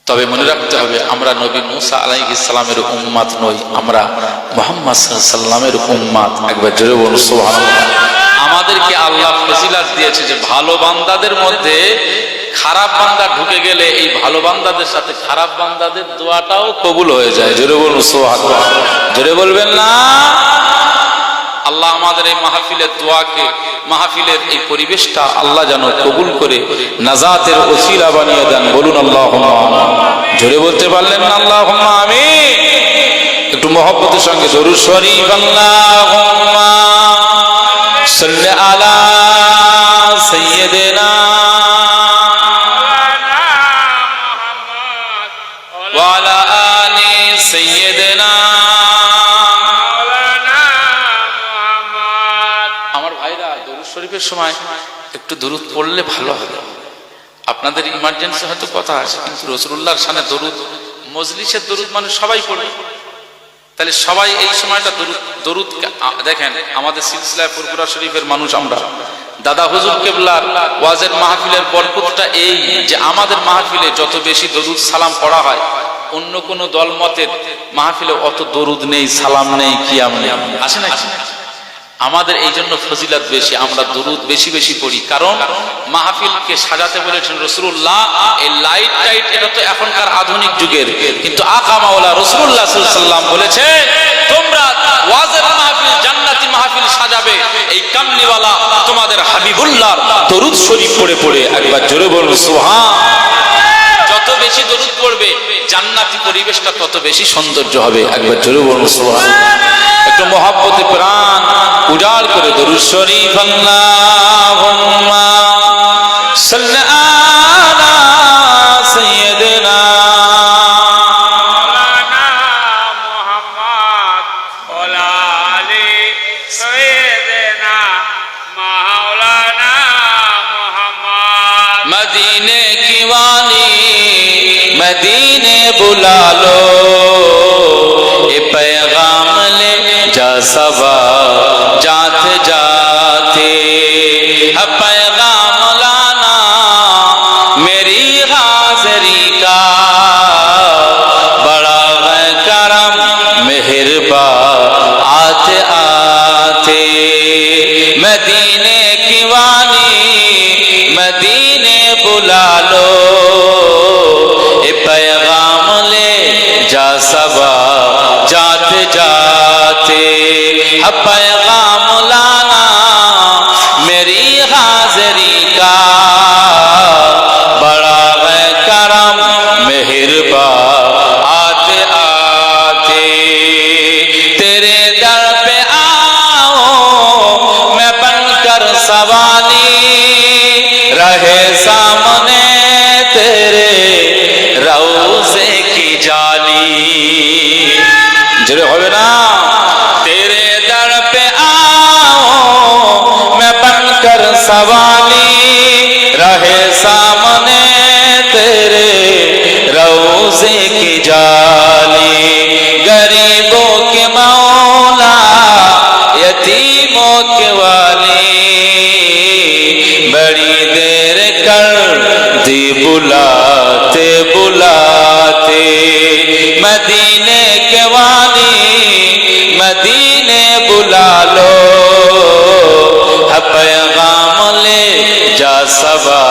তবে মনে রাখতে হবে, আমরা নবী মুসা আলাইহিস সালামের উম্মত নই, আমরা মুহাম্মদ সাল্লাল্লাহু আলাইহি সাল্লামের উম্মত। একবার জোরে বলুন সুবহানাল্লাহ। আমাদেরকে আল্লাহ ফজিলত দিয়েছে যে ভালো বান্দাদের মধ্যে খারাপ বান্দা ঢুকে গেলে এই ভালো বান্দাদের সাথে খারাপ বান্দাদের দোয়াটাও কবুল হয়ে যায়। জোরে বলুন সুবহানাল্লাহ। জোরে বলবেন না? আল্লাহ আমাদের এই মাহফিলের দোয়াকে, মাহফিলের এই পরিবেশটা আল্লাহ যেন কবুল করে নাজাতের ওসিলা বানিয়ে দেন। বলুন আল্লাহুম্মা আমিন। জোরে বলতে পারলেন না আল্লাহুম্মা আমিন? একটু মহব্বতের সঙ্গে দরুদ শরীফ। আল্লাহুম্মা সাল্লি আলা সাইয়্যিদিনা ওয়া আলা আলি সাইয়্যিদিনা। শরীফের সময় একটু দরুদ পড়লে ভালো হবে। আপনাদের ইমার্জেন্সি হয়তো কথা আছে, কিন্তু রাসূলুল্লাহর শানে দরুদ, মজলিসের দরুদ মানে সবাই পড়বে। তাহলে সবাই এই সময়টা দরুদ দেখেন। আমাদের সিলসিলায় ফুরফুরা শরীফের মানুষ আমরা, দাদা হুজুর কেবলার ওয়াজের মাহফিলের বরকতটা এই যে আমাদের মাহফিলে যত বেশি দরুদ সালাম পড়া হয়, অন্য কোন দলমতের মাহফিলে অত দরুদ নেই, সালাম নেই, কিয়াম নেই, আসে না? আমাদের এই জন্য ফজিলত বেশি, আমরা দুরুদ বেশি বেশি পড়ি। কারণ মাহফিলকে সাজাতে বলেছেন রাসূলুল্লাহ। এই লাইট টাইট এটা তো এখনকার আধুনিক যুগের, কিন্তু আকা মাওলা রাসূলুল্লাহ সাল্লাল্লাহু আলাইহি ওয়াসাল্লাম বলেছে, তোমরা ওয়াজের মাহফিল, জান্নাতি মাহফিল সাজাবে এই কামলিওয়ালা তোমাদের হাবিবুল্লাহর দরুদ শরীফ পড়ে পড়ে। একবার জোরে বলুন সুবহান। যত বেশি দরুদ পড়বে জান্নাতি পরিবেশটা তত বেশি সৌন্দর্য হবে। একবার জোরে বলুন সুবহান। একটু মহব্বতে প্রাণ উজাড় করে দরুদ শরীফ। আল্লাহুম্মা সাল্লি আলা সাইয়্যিদিনা মাওলানা মুহাম্মদ ওয়া আলি সাইয়্যিদিনা মাওলানা মুহাম্মদ। মদিনে কি ওয়ালি مدینے بلا لو اے پیغام لے جا سبا جاتے جاتے پیغام لانا میری حاضری کا بڑا ہے کرم مہربان آتے آتے مدینے کی وانی مدینے بلا لو اے پیغام لے جا سبا جاتے جاتے پیغام لانا میری حاضری کا بڑا ہے کرم مہربان آتے آتے تیرے در پہ آؤ میں بن کر سوالی رہے سامنے تیرے روضے کی جالی جرے ہوئے نا تیرے در پہ آؤ میں بن کر سوالی رہے سامنے تیرے روضے کی جالی غریبوں کے مولا یتیموں کے والی بڑی دیر کر دی بلاتے بلاتے مدینے کے والی مدینے بلا لو پیغام لے جا سبا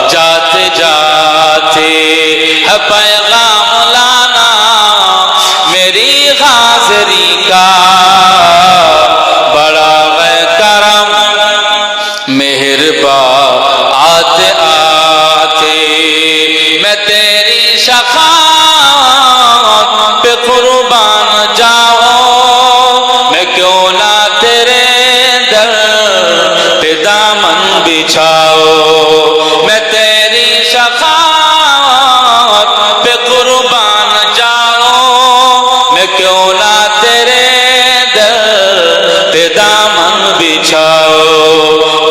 جاتے جاتے پیغام لانا میری حاضری کا بڑا ہے کرم مہربان آتے آتے میں تیری شفاعت پہ قربان جاؤں میں کیوں نہ تیرے در پہ دامن بچھاؤ میں تیری شفاعت پہ قربان جاؤں میں کیوں نہ تیرے در پہ دامن بچھاؤ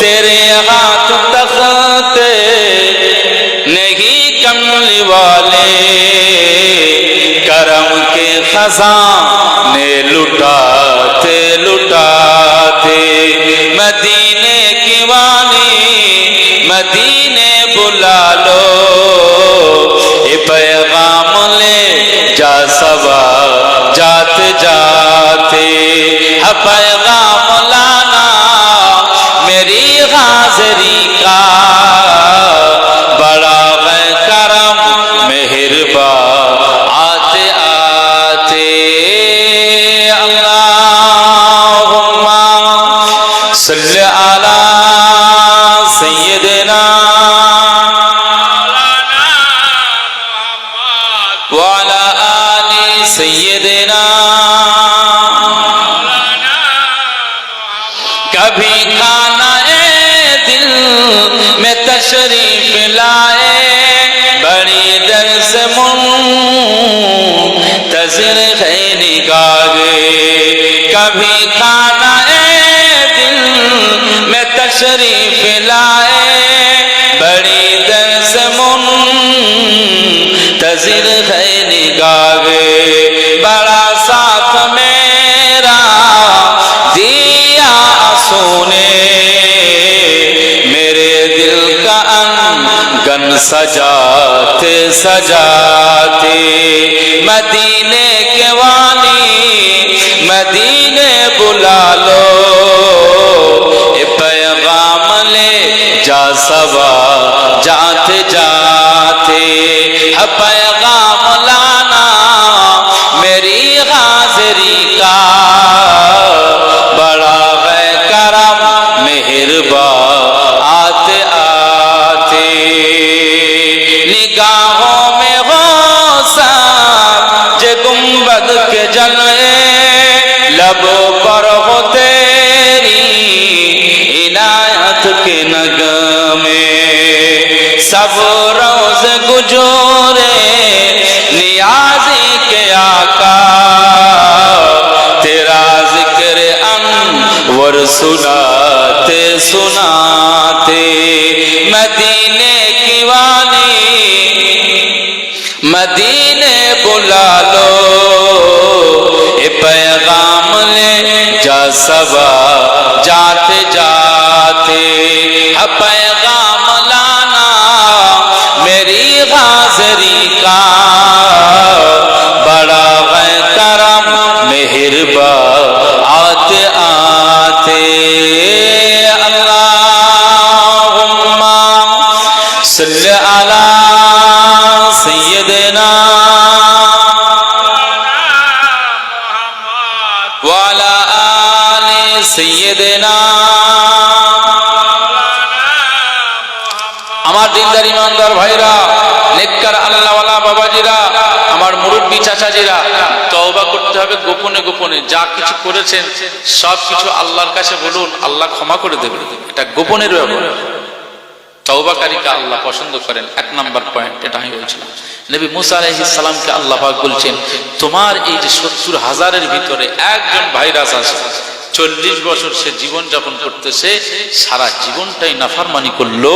تیرے ہاتھ تختے نہیں کملی والے کرم کے خزانے لٹاتے لٹاتے مدینے کی وانی مدینے بلا لو اے پیغام لے جا سبا جاتے جاتے پیغام لانا میری حاضری کا بڑا ہے کرم مہربان آتے آتے اللہم صلی علی سیدنا وعلی آل سیدنا کبھی کھانا دل میں تشریف لائے بڑی در سے منتظر ہے نگاہ کبھی کھانا دل میں تشریف لائے بڑی در سے منتظر ہے نگاہ بڑا ساتھ میرا دیا سونے میرے دل کا انگن سجاتے سجاتے مدینے کے وانی مدینے بلا لو اے پیغام لے جا سبا جاتے جاتے پیغام لانا میری حاضری کا بڑا ہے کرم مہربان آتے آتے نگاہوں میں غوثہ جے گنبد کے جلوے لبوں پر ہو تیری عنایت کے نغمے سب روز گجورے نیازی کے آقا تیرا ذکر انور سناتے سناتے مدینے کی وانی बुला लो, ए पैगाम ले जा सबा जाते जाते, पैगाम लाना मेरी हाज़री का, बड़ा है करम मेहरबा आते आते। अल्लाहुम्मा सल्ली अला सय्यिदिना व अला आलि सय्यिदिना। আমার দিনদার ইমানদার ভাইরা, নেককার আল্লাহওয়ালা বাবাজিরা, আমার মুরব্বী চাচাজিরা, তওবা করতে হবে গোপনে গোপনে। যা কিছু করেছেন সব কিছু আল্লাহর কাছে বলুন, আল্লাহ ক্ষমা করে দেবেন। এটা গোপনের ব্যাপার। তওবাকারীকে আল্লাহ পছন্দ করেন। 1 নম্বর পয়েন্ট এটা আমি বলছিলাম। নবী মুসা আলাইহিস সালামকে আল্লাহ পাক বলছেন, তোমার এই যে 70,000-এর ভিতরে একজন ভাইরাস আছে, 40 বছর সে জীবন যাপন করতেছে, সারা জীবনটাই নাফরমানি করলো,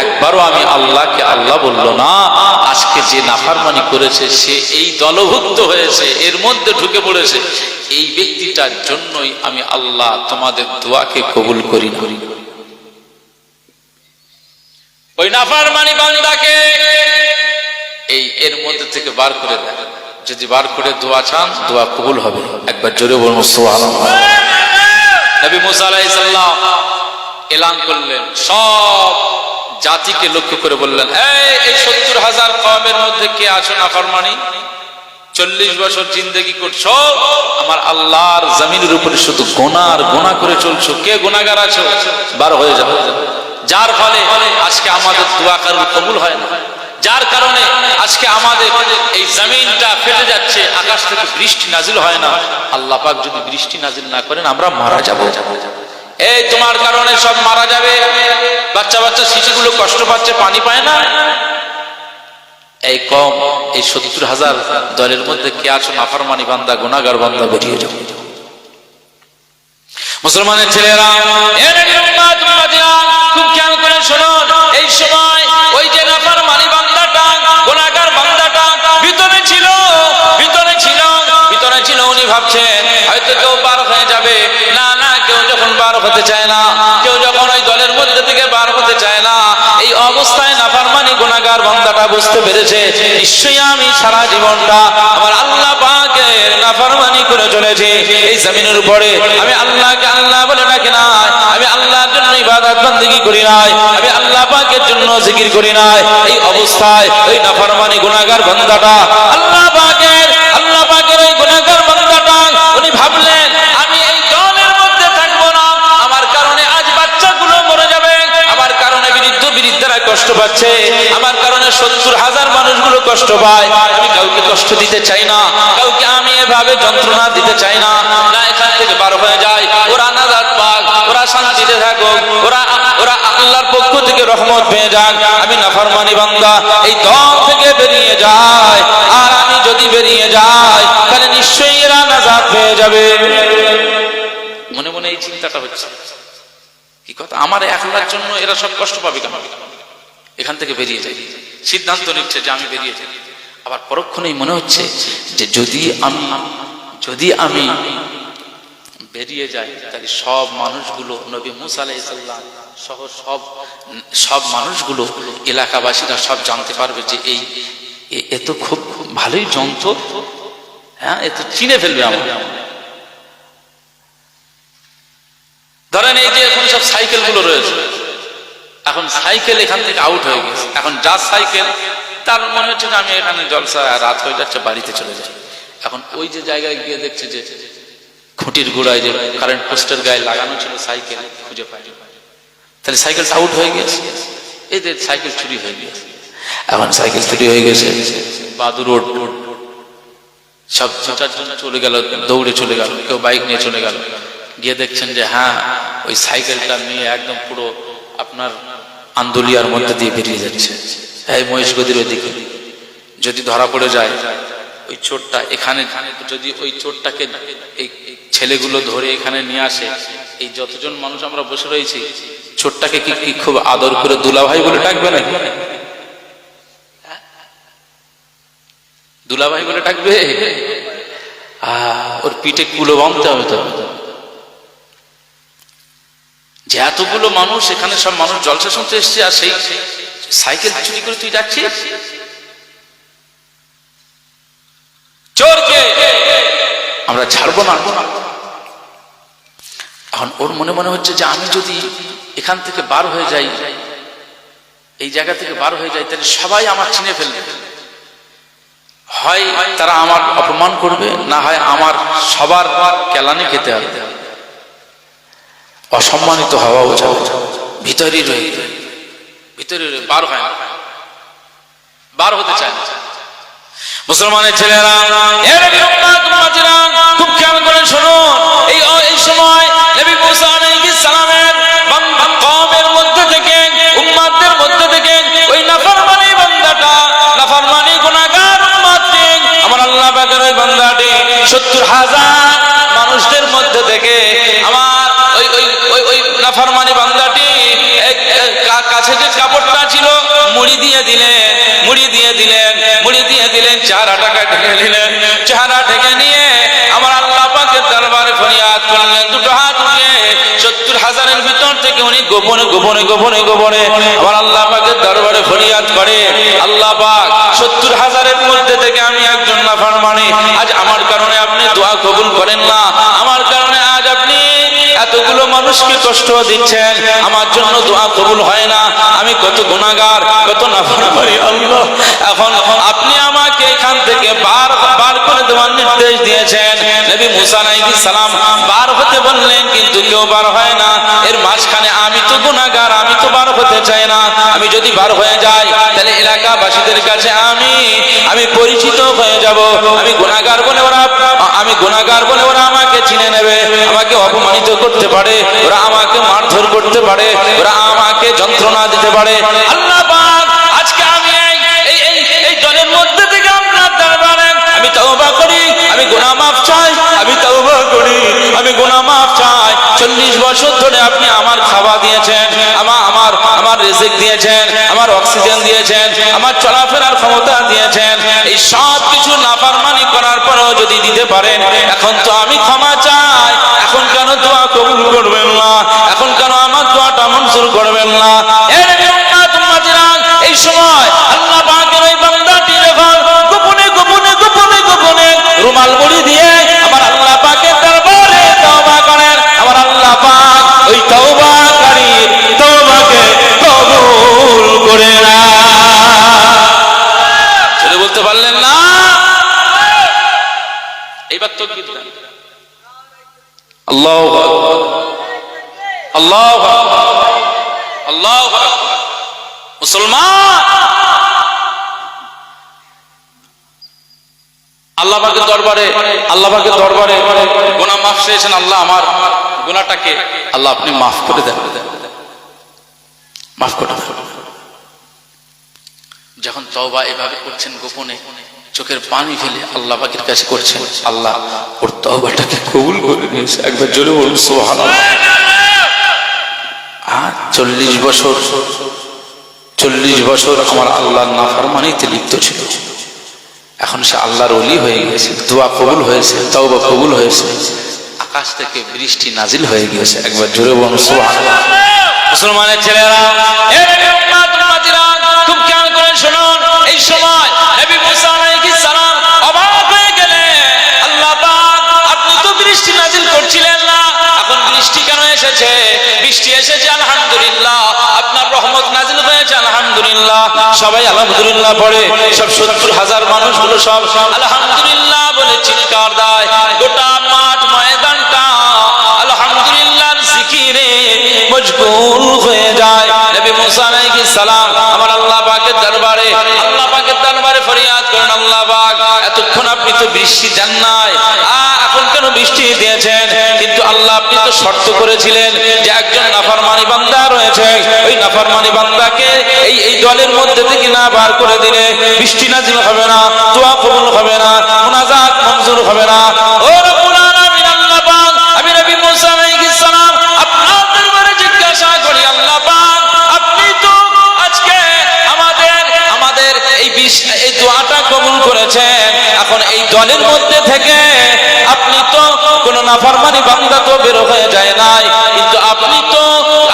একবারও আমি আল্লাহকে আল্লাহ বললো না। আজকে যে নাফরমানি করেছে সে এই দলভুক্ত হয়েছে, এর মধ্যে ঢুকে পড়েছে। এই ব্যক্তিটার জন্যই আমি আল্লাহ তোমাদের দোয়াকে কবুল করি না। ওই নাফরমানি বান্দাকে এই এর মধ্যে থেকে বার করে দেয়। যদি বার করে দোয়া চান, দোয়া কবুল হবে। একবার জোরে বলুন সুবহানাল্লাহ। নবী মুসা আলাইহিস সালাম এলান করলেন, সব জাতিকে লক্ষ্য করে বললেন, এই 70,000 কওমের মধ্যে কে আছো নাফরমানি? 40 বছর জিন্দেগি করছো, আমার আল্লাহর জমিনের উপরে শুধু গুনাহ আর গুনাহ করে চলছো। কে গুনাহগার আছো? বার হয়ে যাও। যার ফলে আজকে আমাদের দোয়া কারুর কবুল হয় না, যার কারণে আজকে আমাদের এই জমিনটা ফেটে যাচ্ছে, আকাশ থেকে বৃষ্টি নাজিল হয় না। আল্লাহ পাক যদি বৃষ্টি নাজিল না করেন আমরা মারা যাব। এই তোমার কারণে সব মারা যাবে। বাচ্চা বাচ্চা শিশুগুলো কষ্ট পাচ্ছে, পানি পায় না। এই কম, এই 70,000 দলের মধ্যে কে আছো নাফরমানি বান্দা, গুনাহগার বান্দা, বেরিয়ে যাও। মুসলমানের ছেলেরা, খুব খেয়াল করে শুনুন। এই সময় ওই যে নাফরমানি বান্দাটা, গুনাহগার বান্দাটা ভিতরে ছিল, উনি ভাবছেন হয়তো কেউ বার হয়ে যাবে। না না, কেউ যখন বার হতে চায় না, কেউ যখন ওই দলের মধ্যে থেকে বার হতে চায় না, এই অবস্থায় নাফরমানি গুনাহগার বান্দাটা বুঝতে পেরেছে, নিশ্চয়ই আমি সারা জীবনটা আমার আল্লাহ পাকের নাফরমানি করে চলেছি। এই জমিনের উপরে আমি আল্লাহকে আল্লাহ বলে ডাকি নাই, আমি আল্লাহর জন্য ইবাদত বন্দেগী করি নাই, আমি আল্লাহ পাকের জন্য জিকির করি নাই। এই অবস্থায় ওই নাফরমানি গুনাহগার বান্দাটা আল্লাহ পাকের ওই গুনাহগার বান্দাটা উনি ভাবলেন, আমি এই দলের মধ্যে থাকবো না। আমার কারণে আজ বাচ্চাগুলো মরে যাবে, আমার কারণে বৃদ্ধরা কষ্ট পাচ্ছে, আমার কারণে 70,000 মানুষগুলো কষ্ট পায়। আমি কাউকে কষ্ট দিতে চাই না, কাউকে আমি এভাবে যন্ত্রণা দিতে চাই না। না, এখান থেকে বার হয়ে যায়, ওরা নাজাত পাক, ওরা শান্তিতে থাকুক, ওরা আল্লাহর পক্ষ থেকে রহমত পেয়ে যাক। আমি নাফরমানি বান্দা এই দল থেকে বেরিয়ে যায়, আর আমি যদি বেরিয়ে যাই তাহলে নিশ্চয়ই এরা নাজাত পেয়ে যাবে। মনে মনে এই চিন্তাটা হচ্ছে, কি কথা, আমার একলার জন্য এরা সব কষ্ট পাবে কেন? এখান থেকে বেরিয়ে যাই। সিদ্ধান্ত নিচ্ছে যে আমি বেরিয়ে যাই। আবার পরক্ষণেই মনে হচ্ছে যে যদি আমি বেরিয়ে যাই তাহলে সব মানুষগুলো, নবী মুসা আলাইহিস সালাম সহ সব মানুষগুলো, এলাকাবাসীরা সব জানতে পারবে যে এ তো খুব ভালোই যন্ত্র, হ্যাঁ, এ তো চিনে ফেলবে আমার। ধরেন এই যে এখন সব সাইকেল গুলো রয়েছে, এখন সাইকেল এখান থেকে আউট হয়ে গেছে। এখন যার সাইকেল তার মনে হচ্ছে যে আমি এখানে জলসা, রাত হয়ে যাচ্ছে, বাড়িতে চলে যাই। এখন ওই যে জায়গায় গিয়ে দেখছে যে খুঁটির গোড়ায় যে কারেন্ট পোস্টের গায়ে লাগানো ছিল সাইকেল, খুঁজে পায়, তাহলে সাইকেলটা আউট হয়ে গেছে। এদের সাইকেল চুরি হয়ে গেছে। এখন সাইকেল চুরি হয়ে গেছে, বাদু রোড সব চলে গেল, দৌড়ে চলে গেল, কেউ বাইক নিয়ে চলে গেল। গিয়ে দেখছেন যে হ্যাঁ, ওই সাইকেলটা নিয়ে একদম পুরো আপনার আন্দোলিয়ার মধ্যে দিয়ে বেরিয়ে যাচ্ছে, এই মহেশগদির ওইদিকে। যদি ধরা পড়ে যায় ওই চোরটা, এখানে যদি ওই চোরটাকে এই ছেলেগুলো ধরে এখানে নিয়ে আসে, এই যতজন মানুষ আমরা বসে রয়েছি, চোরটাকে কি খুব আদর করে দুলাভাই বলে ডাকবে নাকি? দুলাভাই বলে ডাকবে? ওর পিঠে কুলো বাঁধতে হবে তো, যে এতগুলো মানুষ এখানে সব মানুষ জলসা শুনতে এসছে, আর সেই সাইকেল চুরি করে তুই ডাকছিস চোরকে? আমরা ছাড়বো না। এখন ওর মনে মনে হচ্ছে যে আমি যদি এখান থেকে বার হয়ে যাই, এই জায়গা থেকে বার হয়ে যাই, তাহলে সবাই আমার চিনে ফেলবে, হয় তারা আমার অপমান করবে, না হয় আমার সবার কেলানি খেতে হবে, অসম্মানিত হওয়াও যাবে। ভিতরে রয়ে বার হয় না, বার হতে চায় না। মুসলমানের ছেলেরা, খুব খেয়াল করে শুনুন, এই সময় নবী মুসা আলাইহিস সালামের কওমের মধ্যে থেকে, উম্মতের মধ্যে থেকে ওই নাফরমানি বান্দাটা, নাফরমানি গুনাহগার উম্মতকে আমার আল্লাহ পাকের ওই বান্দাটি ৭০,০০০ মানুষদের মধ্যে থেকে আমার ওই নাফরমানি বান্দাটি কাছে যে কাপড়টা ছিল মুড়ি দিয়ে দিলেন, চেহারাটাকে ঢেকে দিলেন। চেহারা ঢেকে নিয়ে আমার আল্লাহ পাকের দরবারে ফরিয়াদ করলেন, দুটো হাত উঠিয়ে ৭০,০০০-এর ভিতর থেকে উনি গোপনে আমার আল্লাহ পাকের দরবারে ফরিয়াদ করে, আল্লাহ পাক ৭০,০০০-এর মধ্যে থেকে আমি একজন নাফরমানি, আজ আমার কারণে আপনি দোয়া কবুল করেন না, আমার কারণে আজ আপনি এতগুলো মানুষকে কষ্ট দিচ্ছেন, আমার জন্য দোয়া কবুল হয় না, আমি কত গুনাহগার, কত নাফরমানি আল্লাহ। এখন আপনি আমাকে এখান থেকে বার করে দেওয়ার নির্দেশ দিয়েছেন। নবী মুসা আলাইহিস সালাম বার হতে বললেন, কিন্তু কেউ বার হয় না। এর মাঝখানে আমি তো গুনাহগার, আমি তো বার হতে চাই না। আমি যদি বার হয়ে যাই তাহলে এলাকাবাসীদের কাছে আমি পরিচিত হয়ে যাব, আমি গুনাহগার বলে ওরা আমাকে চিনে নেবে, আমাকে অপমানিত করতে পারে, ওরা আমাকে মারধর করতে পারে, ওরা আমাকে যন্ত্রণা দিতে পারে। আল্লাহ পাক আজকে আমি এই দলের মধ্যে থেকে আপনার দরবারে আমি তওবা করি, আমি গুনাহ মাফ চাই, আমি তওবা করি, আমি গুনাহ মাফ চাই। ৪০ বছর ধরে আপনি আমার খাওয়া দিয়েছেন, আমার রিজিক দিয়েছেন, আমার অক্সিজেন দিয়েছেন, আমার চলাফেরার ক্ষমতা দিয়েছেন, এই সব কিছু নাফরমানি করার পরেও যদি দিতে পারেন, এখন তো আমি ক্ষমা চাই, এখন কেন দোয়া কবুল করবেন না? এখন কেন আমার দোয়াটা মঞ্জুর করবেন না? এই সময় আল্লাহ পাকের ওই বান্দাটি যখন গোপনে রুমাল মুড়ি দিয়ে আমার আল্লাহ পাকের দরবারে তওবা করেন, আমার আল্লাহ পাক ওই তওবাকারীর তওবাকে কবুল করে না। চলে বলতে পারলেন না? এইবার তাকবীর দেন, আল্লাহু আকবার, আল্লাহু আকবার, আল্লাহু আকবার। মুসলমান, আল্লাহ পাকের দরবারে গুনাহ মাফ চেয়েছেন, আল্লাহ আমার গুনাহটাকে আল্লাহ আপনি মাফ করে দেন, মাফ করে দেন। যখন তওবা এভাবে করছেন গোপনে, চোখের পানি ফেলে আল্লাহ পাকের কাছে করছেন, আল্লাহ ওর তওবাটাকে কবুল করে নিয়েছে। একবার জোরে বলুন সুবহানাল্লাহ। আর ৪০ বছর আমার আল্লাহর নাফরমানিতে লিপ্ত ছিল, এখন সে আল্লাহর ওলি হয়ে গেছে, দোয়া কবুল হয়েছে, তওবা কবুল হয়েছে, আকাশ থেকে বৃষ্টি নাজিল হয়ে গিয়েছে। একবার জোরে বলুন সুবহানাল্লাহ। মুসলমানের ছেলেরা, খুব খেয়াল করে শুনুন, এই সময় নবী মুসা আলাইহিস সালাম অবাক হয়ে গেলেন, আল্লাহ পাক আপনি তো বৃষ্টি নাজিল করছিলেন না, এখন বৃষ্টি কেন এসেছে? বৃষ্টি এসেছে আলহামদুলিল্লাহ, আপনার রহমত নাজিল হয়েছে আলহামদুলিল্লাহ। সবাই আলহামদুলিল্লাহ পড়ে, সব ৭০,০০০ মানুষগুলো সব আলহামদুলিল্লাহ বলে চিৎকার দেয়, গোটা মাঠ ময়দানটা আলহামদুলিল্লাহর জিকিরে মশগুল হয়ে যায়। নবী মুসা আলাইহিস সালাম আমার আল্লাহ পাকের দরবারে ফরিয়াদ করেন, আল্লাহ পাক এতক্ষণ আপনি তো বৃষ্টি দেন নাই, এখন কেন বৃষ্টি দিয়েছেন? কিন্তু আল্লাহ আপনি তো শর্ত করেছিলেন যে একজন নাফরমানি বান্দা রয়েছে, ওই নাফরমানি বান্দাকে এই দলের মধ্যে থেকে না বার করে দিলে বৃষ্টি নাজিল হবে না, দোয়া কবুল হবে না, মুনাজাত মঞ্জুর হবে না। ও রব্বুল আলামিন, আল্লাহ পাক আমি নবী মুসা আলাইহিস সালাম আপনার দরবারে জিজ্ঞাসা করি, আল্লাহ পাক আপনি তো আজকে আমাদের এই দোয়াটা কবুল করেছেন। এখন এই দলের মধ্যে থেকে আপনি তো কোন নাফরমানি বান্দা তো বের হয়ে যায় নাই, কিন্তু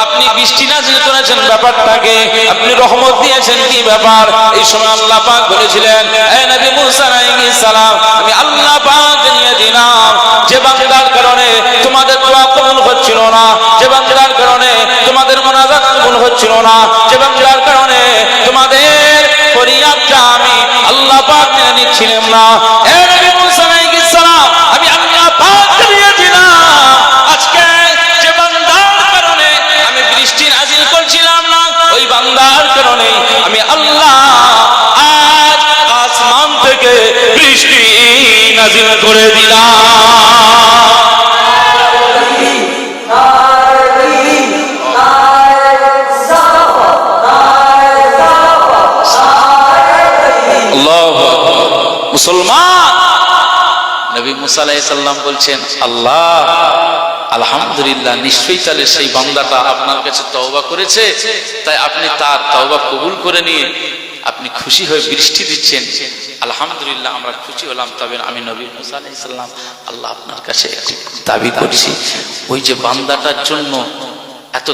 আপনি বৃষ্টি নাযিল করেছেন ব্যাপারটাকে, আপনি রহমত দিয়েছেন কি ব্যাপার? এই সময় আল্লাহ পাক বলেছিলেন, হে নবী মুসা আলাইহিস সালাম, আমি আল্লাহ পাক জানিয়ে দিলাম যে বান্দার কারণে তোমাদের দোয়া কবুল হচ্ছিল না, যে বান্দার কারণে তোমাদের মুনাজাত কবুল হচ্ছিল না, যে বান্দার কারণে তোমাদের ফরিয়াদটা আমি আল্লাহ পাক মেনে নিচ্ছিলাম না, হে নবী মুসা আলাইহিস সালাম, আমি আল্লাহ পাক জানিয়ে দিলাম আজকে যে বান্দার কারণে আমি বৃষ্টি নাযিল করছিলাম না, ওই বান্দার কারণে আমি আল্লাহ আজ আসমান থেকে বৃষ্টি নাযিল করে দিলাম। মুসলমান, নবী মুসা আলাইহিস সালাম বলছেন, আল্লাহ আলহামদুলিল্লাহ, নিশ্চয়ই তাহলে সেই বান্দাটা আপনার কাছে তওবা করেছে, তাই আপনি তার তওবা কবুল করে নিয়ে আপনি খুশি হয়ে বৃষ্টি দিচ্ছেন। আলহামদুলিল্লাহ, আমরা খুশি হলাম। তবে আমি নবী মুসা আলাইহিস সালাম আল্লাহ আপনার কাছে দাবি করছি, ওই যে বান্দাটার জন্য এত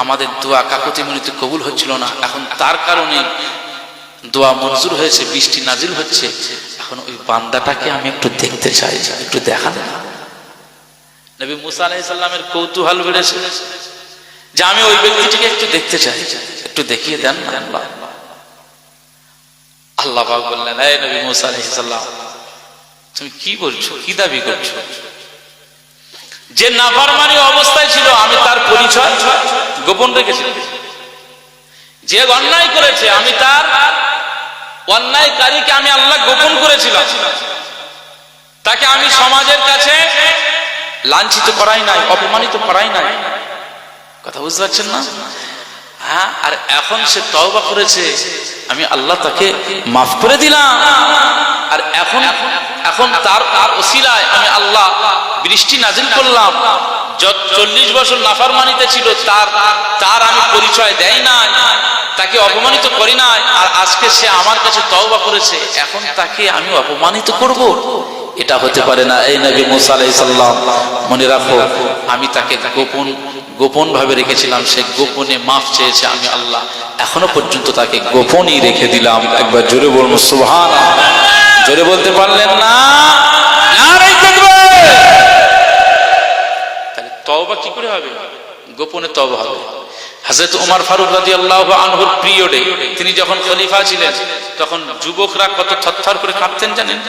আমাদের দোয়া কাকুতি মিনতি কবুল হচ্ছিল না, এখন তার কারণে দোয়া মঞ্জুর হয়েছে, বৃষ্টি নাজিল হচ্ছে, এখন ওই বান্দাটাকে আমি একটু দেখতে চাই, একটু দেখান। নবী মুসা আলাইহিস সালামের কৌতূহল বেড়েছে যে আমি ওই ব্যক্তিটিকে একটু দেখতে চাই, একটু দেখিয়ে দেন না আল্লাহ। আল্লাহ পাক বললেন, হে নবী মুসা আলাইহিস সালাম, তুমি কি বলছো, কি দাবি করছো? যে নাফরমানি অবস্থায় ছিল আমি তার পরিচয় গোপন রেখেছি, যে অন্যায় করেছে আমি তার অন্যায়কারীকে আমি আল্লাহ গোপন করেছিলাম, তাকে আমি সমাজের কাছে লাঞ্ছিত করাই নাই, অপমানিত করাই নাই। কথা বুঝতে পারছেন না? হ্যাঁ, আর এখন সে তওবা করেছে, আমি আল্লাহ তাকে মাফ করে দিলাম, আর এখন তার ওসিলায় আমি আল্লাহ বৃষ্টি নাজিল করলাম। 40 বছর নাফরমানিতে ছিল, তার আমি পরিচয় দেই নাই, তাকে অপমানিত করি নাই, আর আজকে সে আমার কাছে তওবা করেছে, এখন তাকে আমি অপমানিত করব? এটা হতে পারে না। এই নবী মুসা আলাইহিস সালাম, মনে রাখো, আমি তাকে গোপন ভাবে রেখেছিলাম, সে গোপনে মাফ চেয়েছে, আমি আল্লাহ এখনো পর্যন্ত তাকে গোপনই রেখে দিলাম। একবার জোরে বলুন সুবহানাল্লাহ। জোরে বলতে পারলেন না? নারে তাকবীর। তাহলে তওবা কি করে হবে? গোপনে তওবা হবে। হযরত ওমর ফারুক রাদিয়াল্লাহু আনহুর পিরিয়ডে, তিনি যখন খলিফা ছিলেন, তখন যুবকরা কত থরথর করে কাঁপতেন জানেন?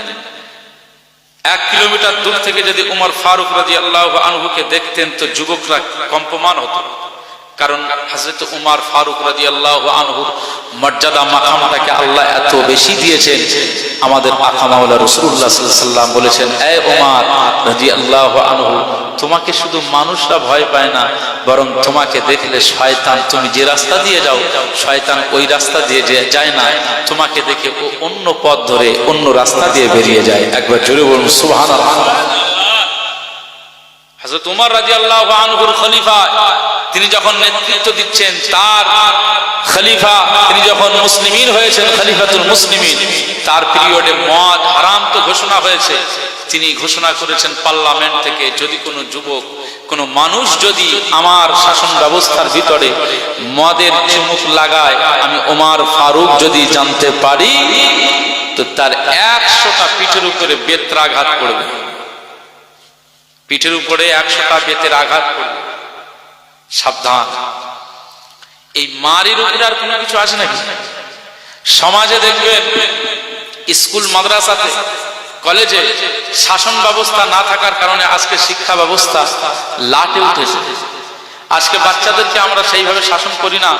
1 কিলোমিটার দূর থেকে যদি ওমর ফারুক রাদিয়াল্লাহু আনহুকে দেখতেন তো যুবকরা কম্পমান হতো, কারণ হযরত ওমর ফারুক রাদিয়াল্লাহু আনহুর মর্যাদা মাকামটাকে আল্লাহ এত বেশি দিয়েছেন। আমাদের আকা মাওলা রাসূলুল্লাহ সাল্লাল্লাহু আলাইহি ওয়াসাল্লাম বলেছেন, এ ওমর রাদিয়াল্লাহু আনহু, তোমাকে শুধু মানুষরা ভয় পায় না, বরং তোমাকে দেখলে শয়তান, তুমি যে রাস্তা দিয়ে যাও শয়তান ওই রাস্তা দিয়ে যায় না, তোমাকে দেখে ও অন্য পথ ধরে অন্য রাস্তা দিয়ে বেরিয়ে যায়। একবার জোরে বলুন সুবহানাল্লাহ। হযরত ওমর রাদিয়াল্লাহু আনহুর খলিফা, তিনি যখন নেতৃত্ব দিচ্ছেন, তার খলিফা, তিনি যখন মুসলিমিন হয়েছেন, খলিফাতুল মুসলিমিন, তার পিরিয়ডে মদ হারাম তো ঘোষণা হয়েছে। তিনি ঘোষণা করেছেন পার্লামেন্ট থেকে, যদি কোনো যুবক, কোনো মানুষ যদি আমার শাসন ব্যবস্থার ভিতরে মদের চুমুক লাগায়, আমি ওমর ফারুক যদি জানতে পারি, তো তার 100টা পিঠের উপরে বেত্রাঘাত করবে, পিঠের উপরে 100টা বেতের আঘাত করবে। সাবধান। এই মারির উপরে আর কোনো কিছু আছে নাকি? সমাজে দেখবেন স্কুল, মাদ্রাসাতে, কলেজে শাসন ব্যবস্থা না থাকার কারণে আজকে শিক্ষা ব্যবস্থা লাটে উঠেছে। আজকে বাচ্চাদেরকে আমরা সেইভাবে শাসন করি না,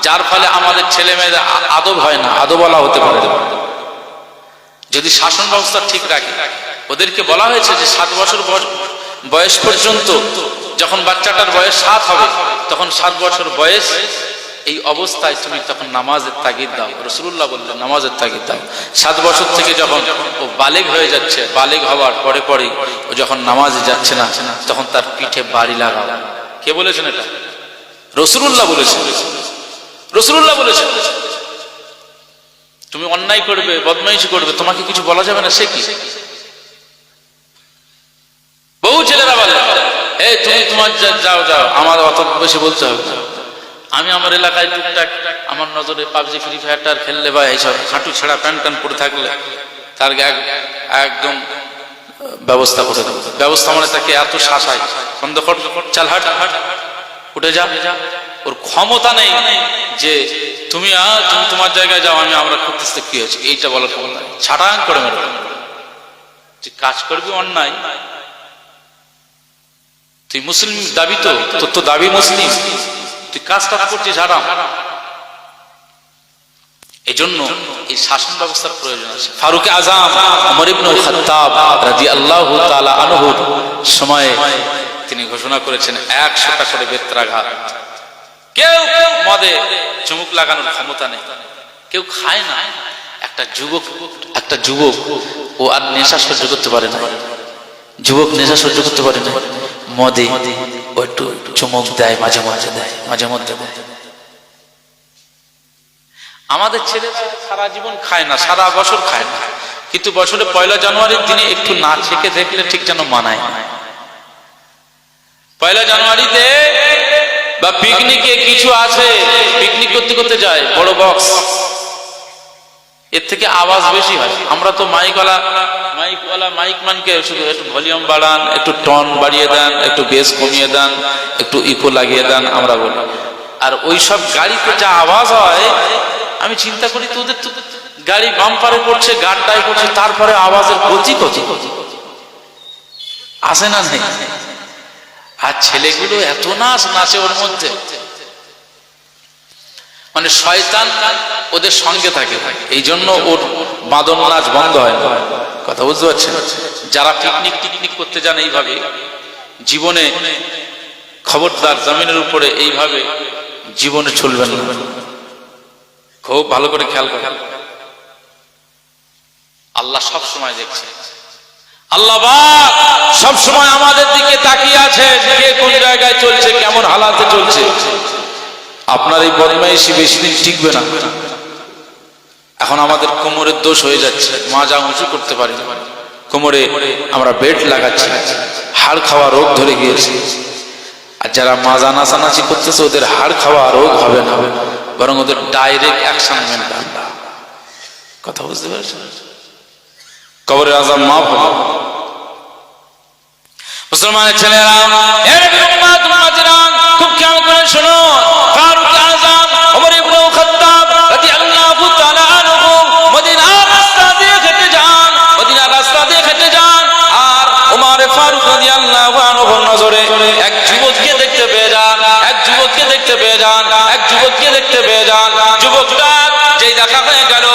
যার ফলে আমাদের ছেলে মেয়েদের আদব হয় না, আদবওয়ালা হতে পারে। যদি শাসন ব্যবস্থা ঠিক রাখে, ওদেরকে বলা হয়েছে যে 7 বছর বয়স পর্যন্ত, যখন বাচ্চাটার বয়স 7 হবে, তখন 7 বছর বয়স, এই অবস্থায় তুমি তখন নামাজের তাগিদ দাও। রাসূলুল্লাহ বললেন নামাজের তাগিদ দাও। 7 বছর থেকে যখন ও বালেগ হয়ে যাচ্ছে, বালেগ হওয়ার পরে পরে ও যখন নামাজে যাচ্ছে না, তখন তার পিঠে বাড়ি লাগাও। কে বলেছেন এটা? রাসূলুল্লাহ বলেছেন। রাসূলুল্লাহ বলেছেন। তুমি অন্যায় করবে, বদমাইশি করবে, তোমাকে কিছু বলা যাবে না, সে কি? বহু ছেলেরা বলে এই তুমি তোমার যাও যাও, আমার অত বেশি বলতে হবে। আমি আমার এলাকায় টুকটাক আমার নজরে পাবজি ফ্রি ফায়ারটার খেললে বা এইসব হাঁটু ছেঁড়া প্যান্ট ট্যান্ট পরে থাকলে তার একদম ব্যবস্থা করে দেবো। ব্যবস্থা মানে তাকে এত শাসাই, বন্ধ কর, চাল হাট উঠে যা। ওর ক্ষমতা নেই যে তুমি তুমি তোমার জায়গায় যাও, আমরা করতেছি কি হয়েছে এইটা বলার ক্ষমতা নেই। ছাটাং করে মেরে যে কাজ করবি অন্যায়, তুই মুসলিম দাবি, তো তোর তো দাবি মুসলিম, তুই কাজটা করছিস হারাম। এই জন্য এই শাসন ব্যবস্থার প্রয়োজন আছে। ফারুক আজম ওমর ইবনুল খাত্তাব রাদিয়াল্লাহু তাআলা আনহুর সময়ে তিনি ঘোষণা করেছেন 100টা করে বেত্রাঘাত। কেউ মদে চুমুক লাগানোর ক্ষমতা নেই, কেউ খায় না। একটা যুবক ও আর নেশা সহ্য করতে পারে না, যুবক নেশা সহ্য করতে পারে না, মদে ও একটু চুমুক দেয়, মাঝে মাঝে দেয়, মাঝে মধ্যে দেয়। আমাদের ছেলে সারা জীবন খায় না, সারা বছর খায় না, কিন্তু বছরে 1 জানুয়ারির দিনে একটু না ছেকে দেখলে ঠিক যেন মানায়। 1 জানুয়ারিতে বা পিকনিকে কিছু আছে, পিকনিক করতে করতে যায় বড় বক্স, এর থেকে আওয়াজ বেশি হয়। আমরা তো মাইক মানকে শুধু একটু ভলিউম বাড়ান, একটু টন বাড়িয়ে দেন, একটু বেস কমিয়ে দেন, একটু ইকো লাগিয়ে দেন, আমরা বলি। আর ওই সব গাড়িতে যা আওয়াজ হয়, আমি চিন্তা করি তো ওদের তো গাড়ি বাম্পারে পড়ছে, গাড্ডায় পড়ছে, তারপরে আওয়াজের গতি কত আসে না নেই। আর ছেলেগুলো এত নাচে ওর মধ্যে, মানে শয়তান ওদের সঙ্গে থাকে, এই জন্য ওর বাদন নাচ বন্ধ হয় না। কথা বুঝতে পারছেন? যারা পিকনিক করতে যান এইভাবে, জীবনে খবরদার জমিনের উপরে এইভাবে জীবনে চলবেন না। খুব ভালো করে খেয়াল করেন, আল্লাহ সব সময় দেখছে। আল্লাহ সব সময় আমাদের দিকে তাকিয়ে আছে, কে কোন জায়গায় চলছে, কেমন হালাতে চলছে। আপনার এই বদমাইশি বেশি দিন টিকবে না। এখন আমাদের কোমরের দোষ হয়ে যাচ্ছে, মাজা উঁচু করতে পারি না, কোমরে আমরা বেল্ট লাগাচ্ছি, হাড় খাওয়া রোগ ধরে গিয়েছে। আর যারা মাজা নাচানাচি করতেছে ওদের হাড় খাওয়া রোগ হবে না, বরং ওদের ডাইরেক্ট অ্যাকশন নেবে। কথা বুঝতে পারছেন? কবরের আযাব মাফ হবে। মুসলমানের ছেলেরা, খুব খেয়াল করে শোনো, ফারুক আযম ওমর ইবনুল খাত্তাব রাদিয়াল্লাহু তাআলা আনহু মদিনার রাস্তা দিয়ে হেঁটে যান, আর ওমর ফারুক রাদিয়াল্লাহু আনহুর নজরে এক যুবককে দেখতে পেয়ে যান, যুবকটা যেই দেখা হয়ে গেল,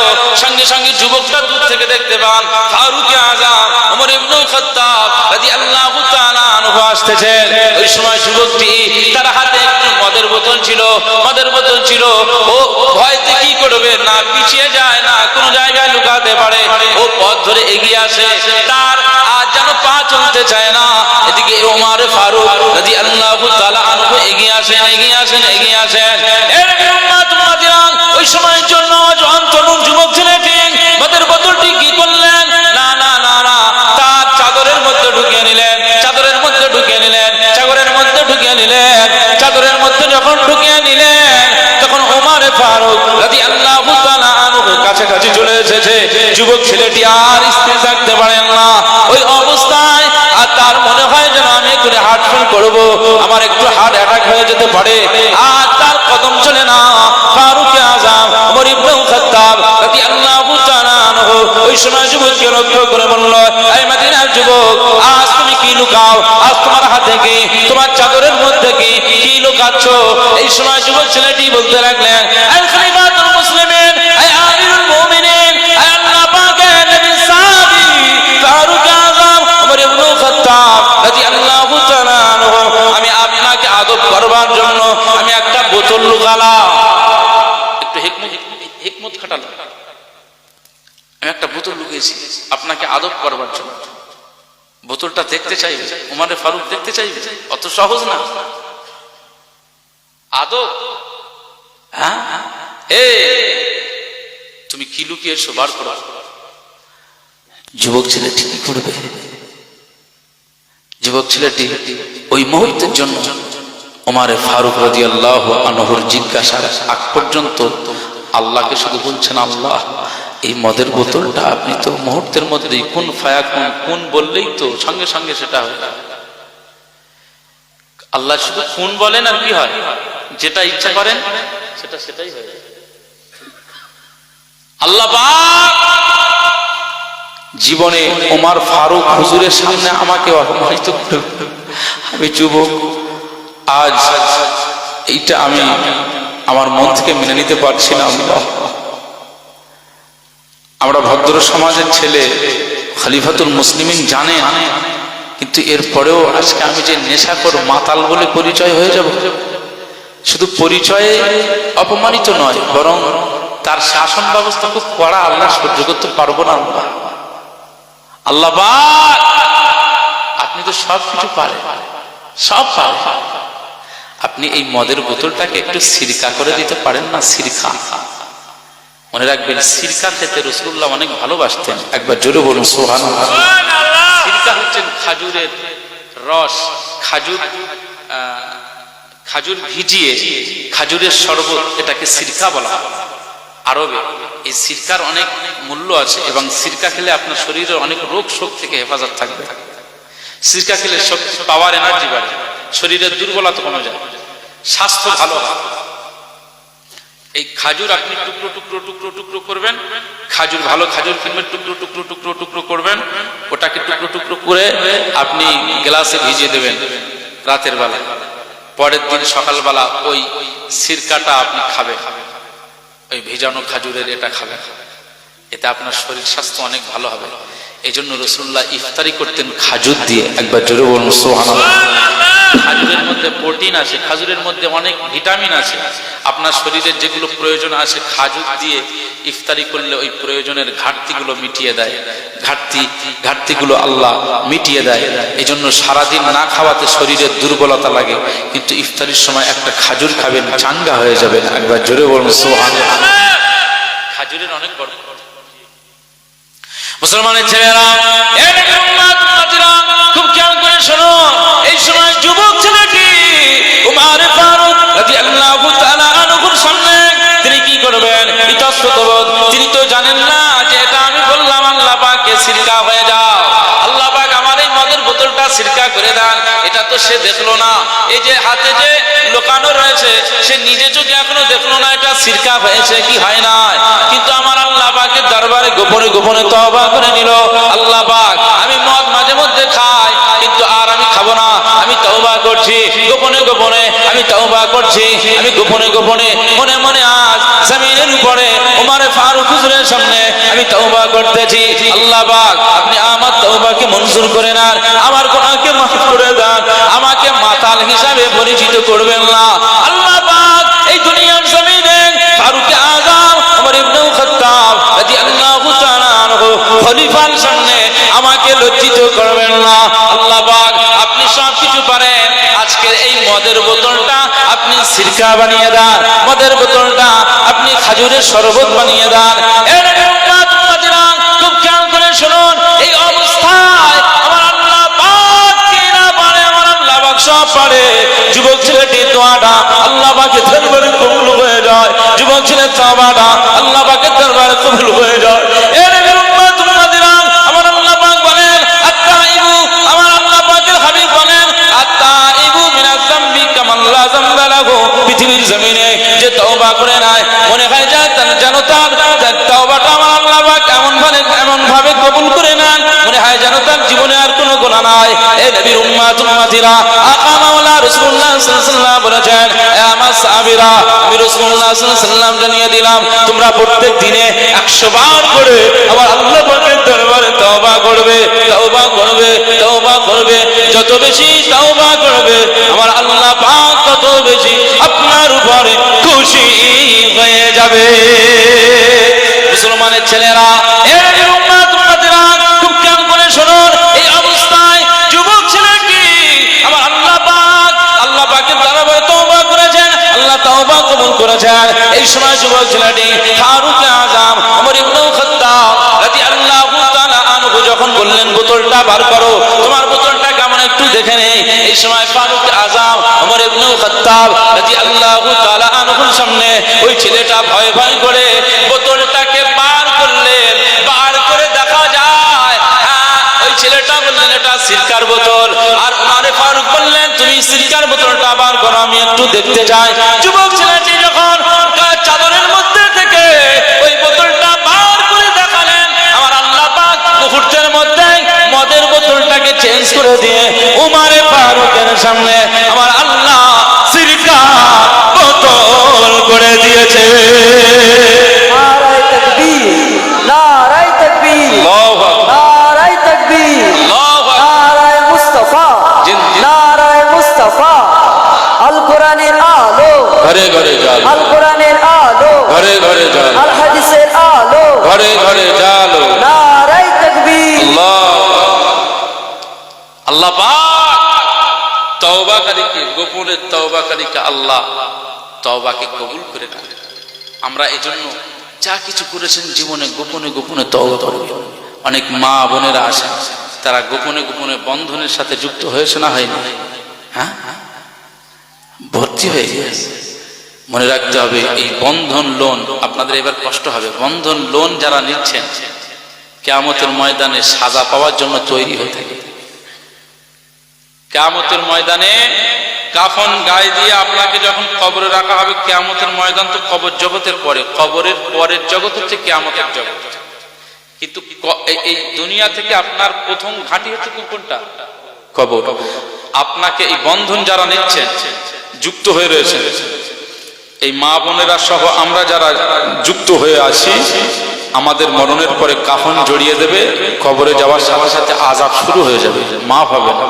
সঙ্গে সঙ্গে যুবকটা দূর থেকে দেখতে পান ফারুক আযম ওমর ইবনুল খাত্তাব রাদিয়াল্লাহু তাআলা আনহু আসতেছেন। ওই সময় যুবকটি, তার হাতে একটু মদের বোতল ছিল। ও ভয়তে কি করবে, না পিছিয়ে যায়, না কোনো জায়গায় লুকাতে পারে, ও পথ ধরে এগিয়ে আসে, তার আর যেন পা চলতে চায় না। এদিকে ওমর ফারুক রাদিয়াল্লাহু তাআলা আনহু এগিয়ে আসেন। ওই সময়ের জন্য তরুণ যুবক ছেলেটি মদের বোতলটি কি করলেন, না তার চাদরের মধ্যে ঢুকিয়ে নিলেন। চাদরের মধ্যে যখন ঢুকিয়ে নিলেন, তখন ওমর ফারুক রাদিয়াল্লাহু তাআলা আনহুর কাছাকাছি চলে এসেছে। যুবক ছেলেটি আর স্থির থাকতে পারেন না ওই অবস্থায়, আর তার মনে হয় যেন আমি একটু হার্ট ফেল করবো, আমার একটু হার্ট অ্যাটাক হয়ে যেতে পারে, আর তার কদম চলে না। ফারুক আযম ওমর ইবনুল খাত্তাব রাদিয়াল্লাহু তাআলা আনহু ওই সময় যুবককে লক্ষ্য করে বলল, এই মদিনার যুবক, আজ তুমি কি লুকাও? আজ তোমার হাতে কি, তোমার চাদরের মধ্যে কি লুকাচ্ছ? এই সময় যুবক ছেলেটি বলতে লাগলেন, আল খলিফাতুল মুসলিমিন, আই আমিরুল মুমিনিন, আই আল্লাহ পাকের নবী সাহাবী ফারুক আযম ওমর ইবনুল খাত্তাব রাদিয়াল্লাহু তাআলা আনহু, আমি আপনাকে আদব করবার জন্য আমি একটা বোতল লুকালাম। একটু হিকমত খাটালাম, আমি একটা বোতল লুকিয়েছি আপনাকে আদব করবার জন্য। বোতলটা দেখতে চাইবে, ওমর ফারুক দেখতে চাইবে, অত সহজ না আদব। তুমি কি লুকিয়েছো বার করো। যুবক ছেলেটি কি করবে? যুবক ছেলেটি ওই মুহূর্তের জন্য ওমরে ফারুক রাদিয়াল্লাহু আনহুর জিজ্ঞাসার আগ পর্যন্ত আল্লাহকে শুধু বলছেন, আল্লাহ এই মদের বোতলটা আপনি তো মুহূর্তের মধ্যেই কোন ফায়াকুন কোন বললেই তো সঙ্গে সঙ্গে সেটা হয়। আল্লাহ শুধু কোন বলেন আর কি হয়, যেটা ইচ্ছা করেন সেটাই হয়। আল্লাহ পাক জীবনে ওমর ফারুক হুজুরের সামনে আমাকে অপমানিত করে, আমি যুবক, আজ এইটা আমি আমার মন থেকে মেনে নিতে পারছি না। আল্লাহ, আমরা ভদ্র সমাজের ছেলে, খলিফাতুল মুসলিমিন জানে, কিন্তু এরপরেও আজকে আমি যে নেশাখোর মাতাল বলে পরিচয় হয়ে যাব, শুধু পরিচয়ে অপমানিত নয়, বরং তার শাসন ব্যবস্থা খুব কড়া। আল্লাহ সহ্য করতে পারবো না। আল্লাহ পাক আপনি তো সব কিছু পারেন, সব পারেন, আপনি এই মদের বোতলটাকে একটু সিরকা করে দিতে পারেন না? সিরকা, মনে রাখবেন, সিরকা খেতে রাসূলুল্লাহ অনেক ভালোবাসতেন। একবার জোরে বলুন সুবহানাল্লাহ। সিরকা হচ্ছেন খাজুরের রস, খাজুর ভিজিয়ে খাজুরের শরবত, এটাকে সিরকা বলা হয় আরবে। এই সিরকার অনেক মূল্য আছে এবং সিরকা খেলে আপনার শরীরের অনেক রোগ শোক থেকে হেফাজত থাকবে। সিরকা খেলে শক্তি, পাওয়ার, এনার্জি বাড়ে, শরীরের দুর্বলতা কমে যায়, স্বাস্থ্য ভালো হয়। এই খাজুর আপনি টুকরো টুকরো টুকরো টুকরো করবেন, খাজুর, ভালো খাজুর কিনবেন, টুকরো টুকরো টুকরো টুকরো করবেন, ওটাকে টুকরো টুকরো করে আপনি গ্লাসে ভিজিয়ে দেবেন রাতের বেলা। পরের দিন সকালবেলা ওই সিরকাটা আপনি খাবেন, ওই ভেজানো খাজুরের এটা খাবেন, এতে আপনার শরীর স্বাস্থ্য অনেক ভালো হবে। এই জন্য রাসূলুল্লাহ ইফতারি করতেন খাজুর দিয়ে। একবার জোরে বলুন সুবহানাল্লাহ। খাজুরের মধ্যে প্রোটিন আছে, খাজুরের মধ্যে অনেক ভিটামিন আছে, আপনার শরীরের যেগুলো প্রয়োজন আছে খাজুর দিয়ে ইফতারি করলে ওই প্রয়োজনের ঘাটতিগুলো মিটিয়ে দেয়, ঘাটতিগুলো আল্লাহ মিটিয়ে দেয়। এই জন্য সারাদিন না খাওয়াতে শরীরের দুর্বলতা লাগে, কিন্তু ইফতারির সময় একটা খাজুর খাবেন, চাঙ্গা হয়ে যাবেন। একবার জোরে বলুন সুবহানাল্লাহ। খাজুরের অনেক বড়। মুসলমানের ছেলেরা, খুব খেয়াল করে শোনো, এই সময় যুবক ছেলেটি ওমর ফারুক রাদিয়াল্লাহু তাআলা আনহুর সামনে তিনি কি করবেন? ইতস্ততবোধ, তিনি তো জানেন না যে এটা আমি বললাম আল্লাহ পাককে সিরকা হয়ে যাও, আল্লাহ পাক আমার এই মদের বোতলটা সিরকা করে দেন, এটা তো সে দেখলো না। এই যে হাতে যে লোকানো রয়েছে, সে নিজে চোখে এখনো দেখলো না এটা সিরকা হয়েছে কি হয় না, কিন্তু আমার আল্লাহ পাকের দরবারে গোপনে গোপনে তওবা করে নিল, আল্লাহ পাক আমি মদ মাঝে মধ্যে খাই, কিন্তু আর আমি খাবো না, আমি তওবা করছি, গোপনে গোপনে আমি তওবা করছি, আমি গোপনে গোপনে মনে মনে আজ জমিনের উপরে ওমর ফারুক হুজুরের সামনে আমি তওবা করতেছি, আল্লাহ পাক আপনি আমার তওবাকে মঞ্জুর করে নেন, আমার গুনাহকে মাফ করে দেন, আমাকে মাতাল হিসাবে পরিচিত করবেন না। আল্লাহ পাক এই দুনিয়ার জমিনে ফারুক আযম ওমর ইবনে খাত্তাব রাদিয়াল্লাহু তাআলা আনহু খলিফার সামনে আমাকে লজ্জিত করবেন না। আল্লাহ পাক আপনি সব কিছু পারেন, আজকের এই মদের বোতলটা আপনি সিরকা বানিয়ে দেন, মদের বোতলটা আপনি খাজুরের শরবত বানিয়ে দেন। এর উম্মত-উম্মতিরা খুব খেয়াল করে শুনুন, এই অবস্থায় আমার আল্লাহ পাক কি না পারে? আমার আল্লাহ পাক সব পারে। যুবক ছেলেটির দোয়াটা আল্লাহ পাকের দরবারে কবুল হয়ে যায়, যুবক ছেলের তওবাটা আল্লাহ পাকের দরবারে কবুল হয়ে যায়। এর উম্মত-উম্মতিরা আমার আল্লাহ পাক বলেন, আত-তাইবু, আমার আল্লাহ পাকের হাবিব বলেন, আত-তাইবু মিনাজ যামবি কামান লা যামবা লাহু। পৃথিবীর জমিনে যে তওবা করে নেয়, মনে হয় যেন তার তওবাটা আমার আল্লাহ পাক এমন ভাবে কবুল করে নেন, মনে হয় যেন তার জীবনে আর কোনো গুনাহ নাই। এই নবীর উম্মত-উম্মতিরা, আকা মাওলা রাসূলুল্লাহ সাল্লাল্লাহু আলাইহি ওয়াসাল্লাম বলেছেন, এ আমার সাহাবীরা, আমি রাসূলুল্লাহ সাল্লাল্লাহু আলাইহি ওয়াসাল্লাম জানিয়ে দিলাম, তোমরা প্রত্যেক দিনে 100 বার করে আমার আল্লাহ পাকের দরবারে তওবা করবে, তওবা করবে, তওবা করবে। যত বেশি তওবা করবে আমার আল্লাহ পাক তত বেশি আপনার উপরে খুশি হয়ে যাবে। মুসলমানের ছেলেরা, এই উম্মত-উম্মতিরা খুব খেয়াল করে শুনুন, এই অবস্থায় যুবক ছেলেটি আমার আল্লাহ পাকের দরবারে তওবা করেছেন, আল্লাহ তওবা কবুল করেছেন। এই সময় যুবক ছেলেটি ফারুক আযম ওমর খাত্তাব রাদিয়াল্লাহু তাআলা আনহুর সামনে ওই ছেলেটা ভয় ভয় করে বোতলটাকে বার করলেন। বার করে দেখা যায় ওই ছেলেটা বললেন এটা সিরকার বোতল। আর উমরে ফারুক বললেন তুমি সিরকার বোতলটা বার করো, আমি একটু দেখতে চাই। যুবক ছেলেটি যখন চাদরের মধ্যে থেকে ওই বোতলটা বার করে দেখালেন, আমার আল্লাহ পাক মুহূর্তের মধ্যে মদের বোতলটাকে চেঞ্জ করে দিয়ে উমরে ফারুকের সামনে আমার আল্লাহ সিরকার বোতল করে দিয়েছে। নারায়ে তাকবীর, নারায়ে তাকবীর, আল্লাহু আকবার, নারায়ে তাকবীর, আল্লাহু আকবার। নারায়ে মুস্তাফা, নারায়ে মুস্তাফা। আল কোরআনের আলো ঘরে ঘরে জালো, আল কোরআনের আলো ঘরে ঘরে জালো, আল হাদিসের আলো, ঘরে ঘরে জালো। নারায়ে তাকবীর। আল্লাহ পাক তওবাকারীকে, গোপনে তওবাকারীকে আল্লাহ তওবাকে কবুল করে নেন। আমরা এজন্য যা কিছু করেছেন জীবনে গোপনে গোপনে তওবা করবেন। অনেক মা বোনেরা আসেন, তারা গোপনে গোপনে বন্ধনের সাথে যুক্ত হয়েছে না হয়নি? হ্যাঁ, ভর্তি হয়ে গেছে। মনে রাখতে হবে এই বন্ধন লোন আপনাদের এবার কষ্ট হবে। বন্ধন লোন যারা নিচ্ছেন কিয়ামতের ময়দানে সাজা পাওয়ার জন্য তৈরি হয়ে থাকে। কিয়ামতের ময়দানে কাফন গায়ে দিয়ে আপনাকে যখন কবরে রাখা হবে, কিয়ামতের ময়দান তো কবর জগতের পরে, কবরের পরের জগৎ হচ্ছে কিয়ামতের জগৎ। কিন্তু এই দুনিয়া থেকে আপনার প্রথম ঘাঁটি হচ্ছে কোনটা? কবর। আপনাকে এই বন্ধন যারা নিচ্ছেন, যুক্ত হয়ে রয়েছেন, এই মা বোনেরা সহ আমরা যারা যুক্ত হয়ে আছি, আমাদের মরণের পরে কাফন জড়িয়ে দেবে, কবরে যাওয়ার সাথে সাথে আযাব শুরু হয়ে যাবে, মাফ হবে না।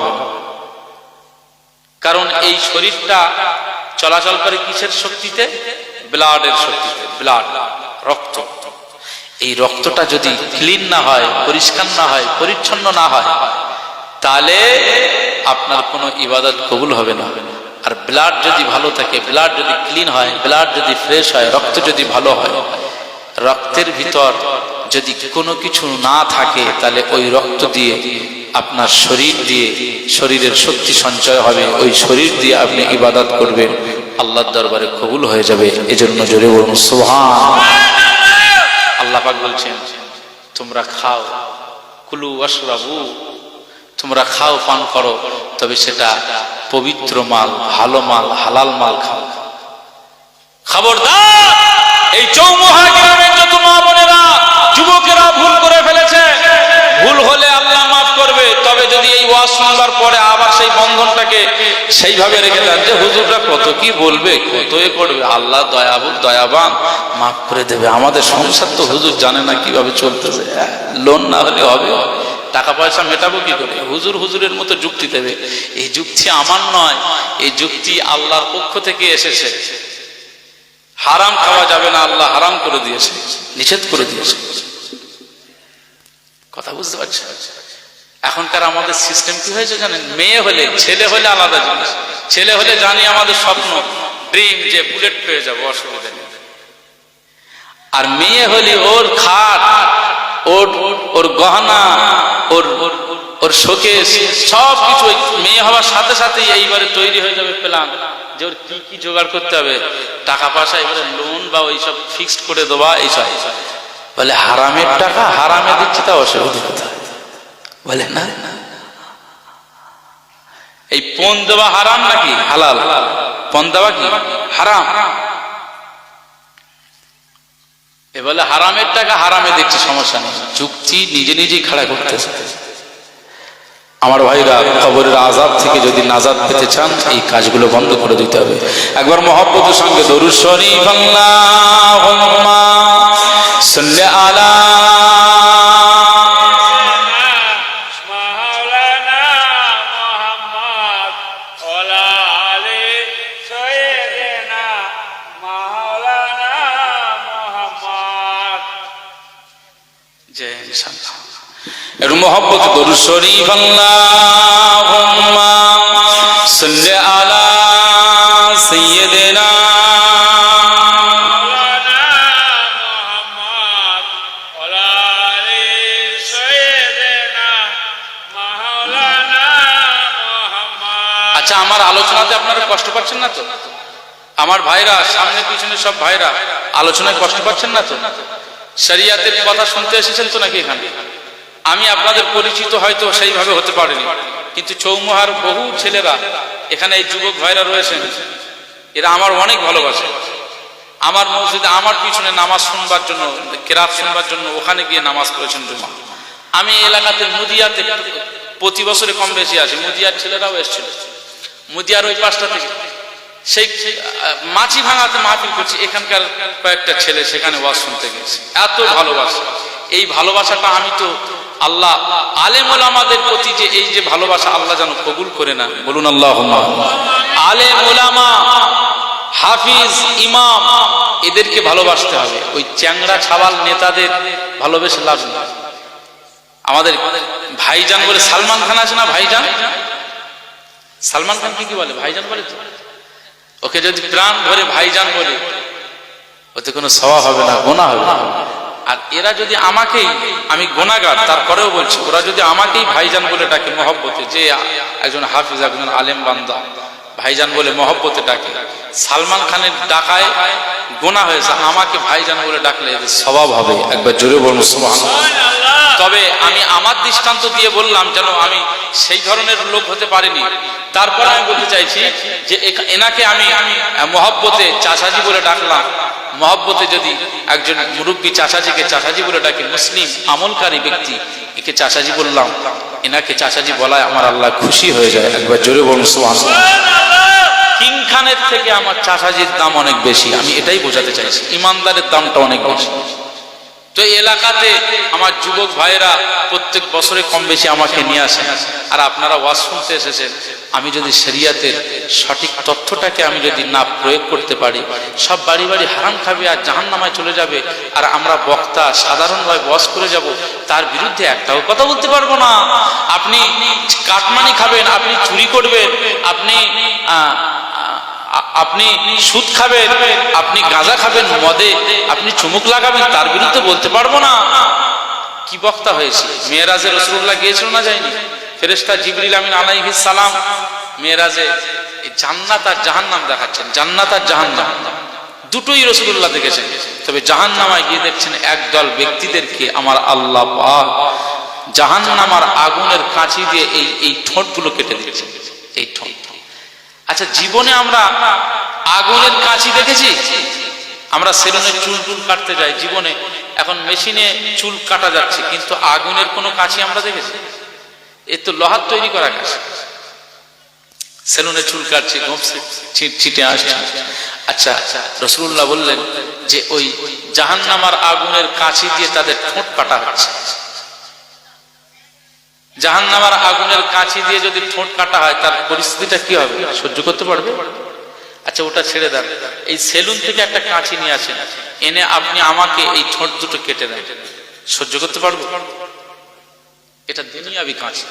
কারণ এই শরীরটা চলাচল করে কিসের শক্তিতে? ব্লাডের শক্তিতে। ব্লাড, রক্ত। এই রক্তটা যদি ক্লিন না হয়, পরিষ্কার না হয়, পরিচ্ছন্ন না হয়, তাহলে আপনার কোনো ইবাদত কবুল হবে না। আর ব্লাড যদি ভালো থাকে, ব্লাড যদি ক্লিন হয়, ব্লাড যদি ফ্রেশ হয়, রক্ত যদি ভালো হয়, রক্তের ভিতর যদি কোনো কিছু না থাকে, তাহলে ওই রক্ত দিয়ে আপনার শরীর দিয়ে শরীরের শক্তি সঞ্চয় হবে, ওই শরীর দিয়ে আপনি ইবাদত করবেন, আল্লাহর দরবারে কবুল হয়ে যাবে। এজন্য জোরে বলুন সুবহান। আল্লাহ পাক বলছেন তোমরা খাও, কুলু ওয়াশরাবু, তোমরা খাও পান করো, তবে সেটা পবিত্র মাল, ভালো মাল, হালাল মাল খাও। খবরদার এই চৌমুহা গ্রামের যত মা বোনেরা যুবকেরা ভুল করে ফেলেছে, ভুল হলে আল্লাহ মাফ করবে। তবে যদি এই ওয়াজ শুনবার পরে আবার সেই বন্ধনটাকে সেইভাবে রেখে দেন যে হুজুররা কত কি বলবে, কত এ করবে, আল্লাহ দয়াবুল দয়াবান, মাফ করে দেবে। আমাদের সংসার তো হুজুর জানে না কিভাবে চলতেছে, লোন না হলে হবে, টাকা পয়সা মেটাবো কি করে, হুজুর হুজুরের মতো যুক্তি দেবে। এই যুক্তি আমার নয়, এই যুক্তি আল্লাহর পক্ষ থেকে এসেছে। হারাম খাওয়া যাবে না, আল্লাহ হারাম করে দিয়েছে, নিষেধ করে দিয়েছে। কথা বুঝতে পারছেন? এখনকার আমাদের সিস্টেম কি হয়েছে জানেন? মেয়ে হলে, ছেলে হলে আলাদা জিনিস। ছেলে হলে জানি আমাদের স্বপ্ন, ড্রিম, যে বুলেট পেয়ে যাবো, অসুবিধা নেই। আর মেয়ে হলে ওর খাট, ওর গহনা, ওর শোকেস, সব কিছু মেয়ে হওয়ার সাথে সাথেই এইবারে তৈরি হয়ে যাবে প্ল্যান, যে ওর কি কি জোগাড় করতে হবে, টাকা পয়সা, এবারে লোন বা ওইসব ফিক্সড করে দেওয়া, এইসব। বলে হারামের টাকা হারামে দিচ্ছি, তা অসুবিধা কোথায়? বলে না, এই পণ দেওয়া হারাম নাকি হালাল? পণ দেওয়া কি হারাম? এ বলে হারামের টাকা হারামে দিচ্ছি, সমস্যা নেই। যুক্তি নিজে নিজেই খাড়া করতেছে। আমার ভাইরা, কবরের আযাব থেকে যদি নাজাত পেতে চান, এই কাজগুলো বন্ধ করে দিতে হবে। একবার মহব্বতের সঙ্গে দরুদ শরীফ আল্লাহুম্মা সাল্লি আলা একটু মহব্বত দরুদ শরীফ আল্লাহুম্মা সাল্লি আলা সাইয়্যিদিনা মুহাম্মদ ওয়া আলি সাইয়্যিদিনা মাওলানা মুহাম্মদ। আচ্ছা, আমার আলোচনাতে আপনারা কষ্ট পাচ্ছেন না তো? আমার ভাইরা, সামনে পিছনে সব ভাইরা আলোচনায় কষ্ট পাচ্ছেন না তো? শরিয়াতের কথা শুনতে এসেছেন তো নাকি এখানে? আমি আপনাদের পরিচিত হয়তো সেইভাবে হতে পারেনি, কিন্তু চৌমুহার বহু ছেলেরা এখানে, এই যুবক ভাইরা রয়েছেন, এরা আমার অনেক ভালোবাসে। আমার মসজিদে আমার পিছনে নামাজ শুনবার জন্য, কেরাত শুনবার জন্য ওখানে গিয়ে নামাজ পড়েছেন জুমা। আমি এলাকাতে মুদিয়াতে প্রতি বছরে কম বেশি আসি, মুদিয়ার ছেলেরাও এসেছিল, মুদিয়ার ওই পাশটা থেকে। সেই মাছি ভাঙাতে মাহফিল করছি, এখানকার কয়েকটা ছেলে সেখানে ওয়াজ শুনতে গেছে। এত ভালোবাসা, এই ভালোবাসাটা আমি তো আল্লাহ আলেম ওলামাদের প্রতি যে এই যে ভালোবাসা আল্লাহ যেন কবুল করে না, বলুন আল্লাহুম্মা। আলেম ওলামা, হাফিজ, ইমাম, এদেরকে ভালোবাসতে হবে। ওই চ্যাংড়া ছাওয়াল নেতাদের ভালোবেসে লাভ নেই। আমাদের ভাইজান বলে সালমান খান আছে না, ভাইজান, সালমান খান কি বলে, ভাইজান বলে তো। ওকে যদি প্রাণ ভরে ভাইজান বলে, ওতে কোনো সওয়াব হবে না, গুনাহ হবে না। আর এরা যদি আমাকেই, আমি গুনাহগার তারপরেও বলছি, ওরা যদি আমাকেই ভাইজান বলে ডাকে মহব্বতে, যে একজন হাফিজ, একজন আলেম বান্দা ভাইজান বলে মহব্বতে ডাকে, সালমান খানের ডাকায় গুনাহ হয়েছে, আমাকে ভাইজান বলে ডাকলে এদের সওয়াব হবে। একবার জোরে বলুন সুবহানাল্লাহ। তবে আমি আমার দৃষ্টান্ত দিয়ে বললাম, যেন আমি সেই ধরনের লোক হতে পারিনি। তারপর আমি বলতে চাইছি যে এনাকে আমি মহব্বতে চাচাজি বলে ডাকলাম। মহব্বতে যদি একজন মুরব্বী চাচাজিকে চাচাজি বলে ডাকে, মুসলিম আমলকারী ব্যক্তি, একে চাচাজি বললাম, এনাকে চাচাজি বলায় আমার আল্লাহ খুশি হয়ে যায়। একবার জোরে বলুন সুবহানাল্লাহ। কিং খানের থেকে আমার চাচাজির দাম অনেক বেশি, আমি এটাই বোঝাতে চাইছি, ইমানদারের দামটা অনেক বেশি। তো এই এলাকাতে আমার যুবক ভাইয়েরা প্রত্যেক বছরে কম বেশি আমাকে নিয়ে আসেন, আর আপনারা ওয়াজ শুনতে এসেছেন। আমি যদি শরিয়াতের সঠিক তথ্যটাকে আমি যদি না প্রয়োগ করতে পারি, সব বাড়ি বাড়ি হারাম খাবে আর জাহান্নামায় চলে যাবে, আর আমরা বক্তা সাধারণভাবে ওয়াজ করে যাব, তার বিরুদ্ধে একটাও কথা বলতে পারবো না। আপনি কাটমানি খাবেন, আপনি চুরি করবেন, আপনি সুদ খাবেন, আপনি গাঁজা খাবেন, মদে আপনি চুমুক লাগাবেন, তার বিরুদ্ধে বলতে পারবো না। কি বক্তা হয়েছে। মেরাজে রাসূলুল্লাহ গিয়েছিল না, যায়নি? ফেরেশতা জিবরিল আমিন আলাইহিস সালাম মেরাজে জান্নাত আর জাহান্নাম দেখাচ্ছেন, জান্নাত আর জাহান্নাম দুটোই রাসূলুল্লাহ দেখেছেন। তবে জাহান্নামায় গিয়ে দেখছেন একদল ব্যক্তিদেরকে আমার আল্লাহ পাক জাহান্নামার আগুনের কাঁচি দিয়ে এই ঠোঁটগুলো কেটে দিয়েছেন, এই ঠোঁট। আচ্ছা, জীবনে আমরা আগুনের কাঁচি দেখেছি? আমরা সেলুনে চুল কাটতে যাই, জীবনে এখন মেশিনে চুল কাটা যাচ্ছে, কিন্তু আগুনের কোনো কাঁচি আমরা দেখেছি? এ তো লোহার তৈরি করা কাঁচি। সেলুনে চুল কাটছে, ছিটে আসছে। আচ্ছা, রাসূলুল্লাহ বললেন যে ওই জাহান্নামার আগুনের কাঁচি দিয়ে তাদের ঠোঁট কাটা হচ্ছে। জাহান্নামার আগুনের কাঁচি দিয়ে যদি ঠোঁট কাটা হয়, তার পরিস্থিতিটা কি হবে? সহ্য করতে পারবে? আচ্ছা, ওটা ছেড়ে দেন, এই সেলুন থেকে একটা কাঁচি নিয়ে আসেন, এনে আপনি আমাকে এই ঠোঁট দুটো কেটে দেন, সহ্য করতে পারবো? এটা দুনিয়াবি কাঁচি,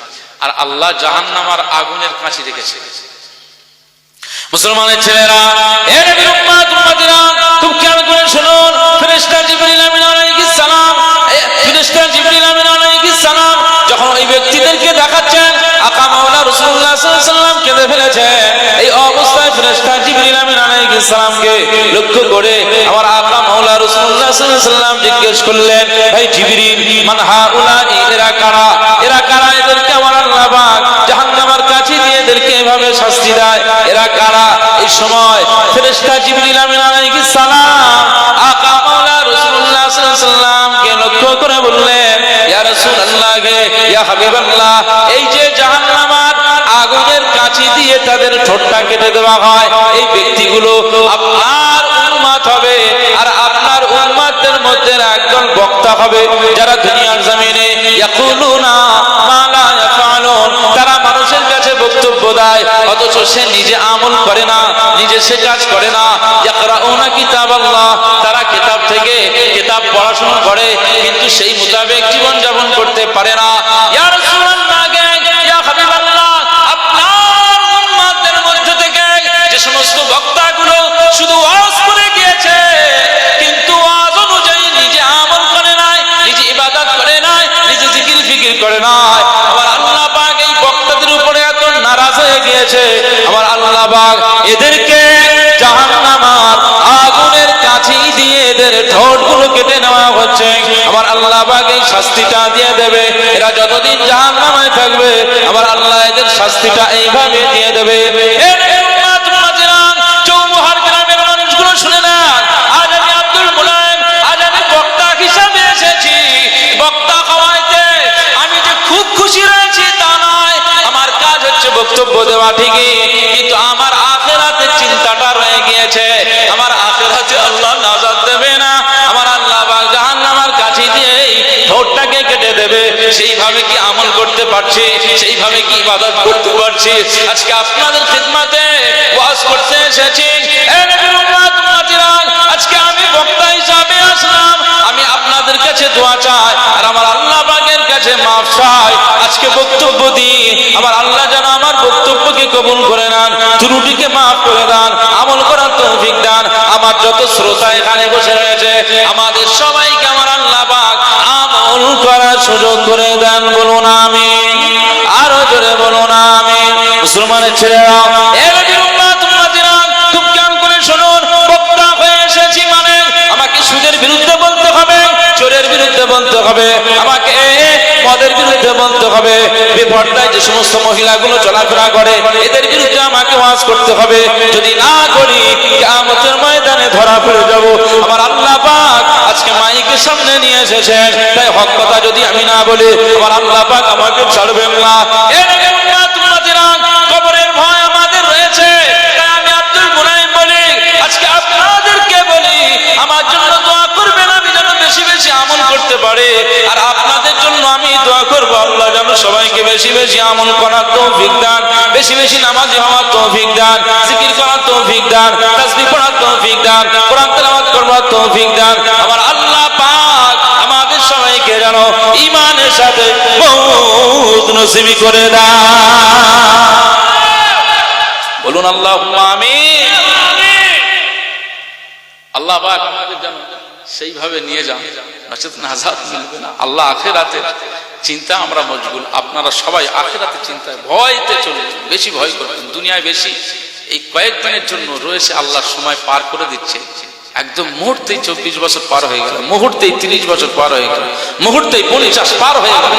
আর আল্লাহ জাহান্নামার আগুনের কাঁচি রেখেছে। মুসলমানের ছেলেরা, এ নবীর উম্মত উম্মতিরা, খুব খেয়াল করে শুনুন। ফেরেশতা জিবরিল আমিন আলাইহিস সালাম, ফেরেশতা জিবরিল আমিন আলাইহিস সালাম যখন ওই ব্যক্তিদেরকে দেখাচ্ছেন, আকা মাওলা রাসূলুল্লাহ সাল্লাল্লাহু আলাইহি ওয়াসাল্লাম কেঁদে ফেলেছে। এই অবস্থায় ফেরেশতা জিবরিল আমিন আলাইহিস সালামকে লক্ষ্য করে আমার আকা মাওলা রাসূলুল্লাহ সাল্লাল্লাহু আলাইহি ওয়াসাল্লাম জিজ্ঞেস করলেন, ভাই জিবরিল, মান হাউলা, এরা কারা? এরা কারা? এদেরকে আমার আল্লাহ পাক জাহান্নামের কাছে দিয়ে এদেরকে এভাবে শাস্তি দেয়, এরা কারা? এই সময় ফেরেশতা জিবরিল আমিন আলাইহিস সালাম আকা মাওলা রাসূলুল্লাহ সাল্লাল্লাহু আলাইহি ওয়াসাল্লামকে লক্ষ্য করে বললেন, ইয়া রাসূলুল্লাহ, ইয়া হাবিবাল্লাহ, এই যে জাহান্নামের আগুনের কাঁচি দিয়ে তাদের ঠোঁটটা কেটে দেওয়া হয়, এই ব্যক্তিগুলো আপনার উম্মত হবে, আর আপনার উম্মতের মধ্যে একজন বক্তা হবে যারা দুনিয়ার জমিনে ইয়াকুলুনা মা লা ইয়াফআলুন, তারা মানুষের কাছে বক্তব্য দেয়, অথচ সে নিজে আমল করে না, নিজে সে কাজ করে না। ইয়াকরাউনা কিতাবাল্লাহ, তারা কিতাব থেকে কিতাব পড়াশোনা করে, কিন্তু সেই মোতাবেক জীবন যাপন করতে পারে না। ইয়া রাসূলুল্লাহ, ইয়া হাবিবাল্লাহ, আপনার উম্মতের মধ্য থেকে যে সমস্ত বক্তাগুলো শুধু ওয়াজ করে গিয়েছে, কিন্তু ওয়াজ অনুযায়ী নিজে আমল করে নাই, নিজে ইবাদত করে নাই, নিজে জিকির ফিকির করে নাই, আমার আল্লাহ পাক এই বক্তাদের উপরে এত নারাজ হয়ে গিয়েছে, আমার আল্লাহ পাক এই শাস্তিটা দিয়ে দেবে। এরা যতদিন জাহান্নামে থাকবে আমার আল্লাহ এদের শাস্তিটা এইভাবে দিয়ে দেবে। চৌমুহার গ্রামের মানুষগুলো শুনে না, আজ আমি আব্দুল মুলায়েম, আজ আমি বক্তা হিসাবে এসেছি। বক্তা হওয়াতে আমি যে খুব খুশি রয়েছি তা নয়, আমার কাজ হচ্ছে বক্তব্য দেওয়া ঠিকই, কিন্তু আমার আখিরাতের চিন্তাটা রয়ে গিয়েছে। আমার আখিরাতে আল্লাহ নাজাত দেবে না, আমার আল্লাহ পাক জাহান্নামের কাছে দিয়ে ঠোঁটটাকে কেটে দেবে। সেইভাবে কি আমল করতে পারছি, সেইভাবে কি ইবাদত করতে পারছি? আজকে আপনাদের খিদমতে ওয়াজ করতে এসেছি। এ নবীর উম্মত উম্মতিরা, আজকে আমি বক্তা হিসাবে আসলাম, আমি আপনাদের কাছে দোয়া চাই আর আমার আল্লাহ পাকের কাছে মাফ চাই। আজকে বক্তব্য দিই, আমার আল্লাহ যেন আমার বক্তব্যকে কবুল করে নেন, ত্রুটিকে মাফ করে দেন, আমল করার তৌফিক দেন। আমার যত শ্রোতা এখানে বসে রয়েছে আমাদের সবাইকে আমার আল্লাহ পাক আমল করার সুযোগ করে দেন। বলুন আমিন, আরো জোরে বলুন আমিন। মুসলমানের ছেলেরা, এ নবীর উম্মত উম্মতিরা, খুব জ্ঞান করে শুনুন, বক্তা হয়ে এসেছি মানে আমাকে সুদের বিরুদ্ধে বলতে হবে, চোরের বিরুদ্ধে বলতে হবে, আমাকে মদের বিরুদ্ধে বলতে হবে, বেপর্দায় যে সমস্ত মহিলাগুলো চলাফেরা করে এদের বিরুদ্ধে আমাকে ওয়াজ করতে হবে। যদি না করি কিয়ামতের ময়দানে ধরা পড়ে যাব। আমার আল্লাহ পাক আজকে মাইকের সামনে নিয়ে এসেছেন, তাই হক কথা যদি আমি না বলি আমার আল্লাহ পাক আমাকে ছাড়বেন না। এর আগে উম্মত উম্মতিরা, কবরের ভয় আমাদের রয়েছে, তাই আমি আব্দুল মুনাইম বলি, আজকে আপনাদেরকে বলি আমার জন্য দোয়া করবেন, আমি যেন বেশি বেশি আমল করতে পারি। আর আপনাদের জন্য আমি দোয়া করবো আল্লাহ যেন সবাইকে বেশি বেশি আমল করার তৌফিক দান, বেশি বেশি নামাজি হওয়ার তৌফিক দান, জিকির করার তৌফিক দান, তাসবিহ পড়ার তৌফিক দান, কোরআন তেলাওয়াত করার তৌফিক দান। আমার আল্লাহ পাক আমাদের সবাইকে যেন ঈমানের সাথে মওত নসিব করে দেন। বলুন আল্লাহুম্মা আমিন। আল্লাহ পাক আমাদের যেন সেইভাবে নিয়ে যান, নচেত নাজাত মিলবে না। আল্লাহ আখিরাতের চিন্তা আমরা মশগুল, আপনারা সবাই আখিরাতের চিন্তায় ভয়তে চলে, বেশি ভয় করবেন। দুনিয়ায় বেশি এই কয়েকদিনের জন্য রয়েছে, আল্লাহর সময় পার করে দিচ্ছে। একদম মুহূর্তেই 24 বছর পার হয়ে গেল, মুহূর্তেই 30 বছর পার হয়ে গেল, মুহূর্তেই 50 পার হয়ে গেল,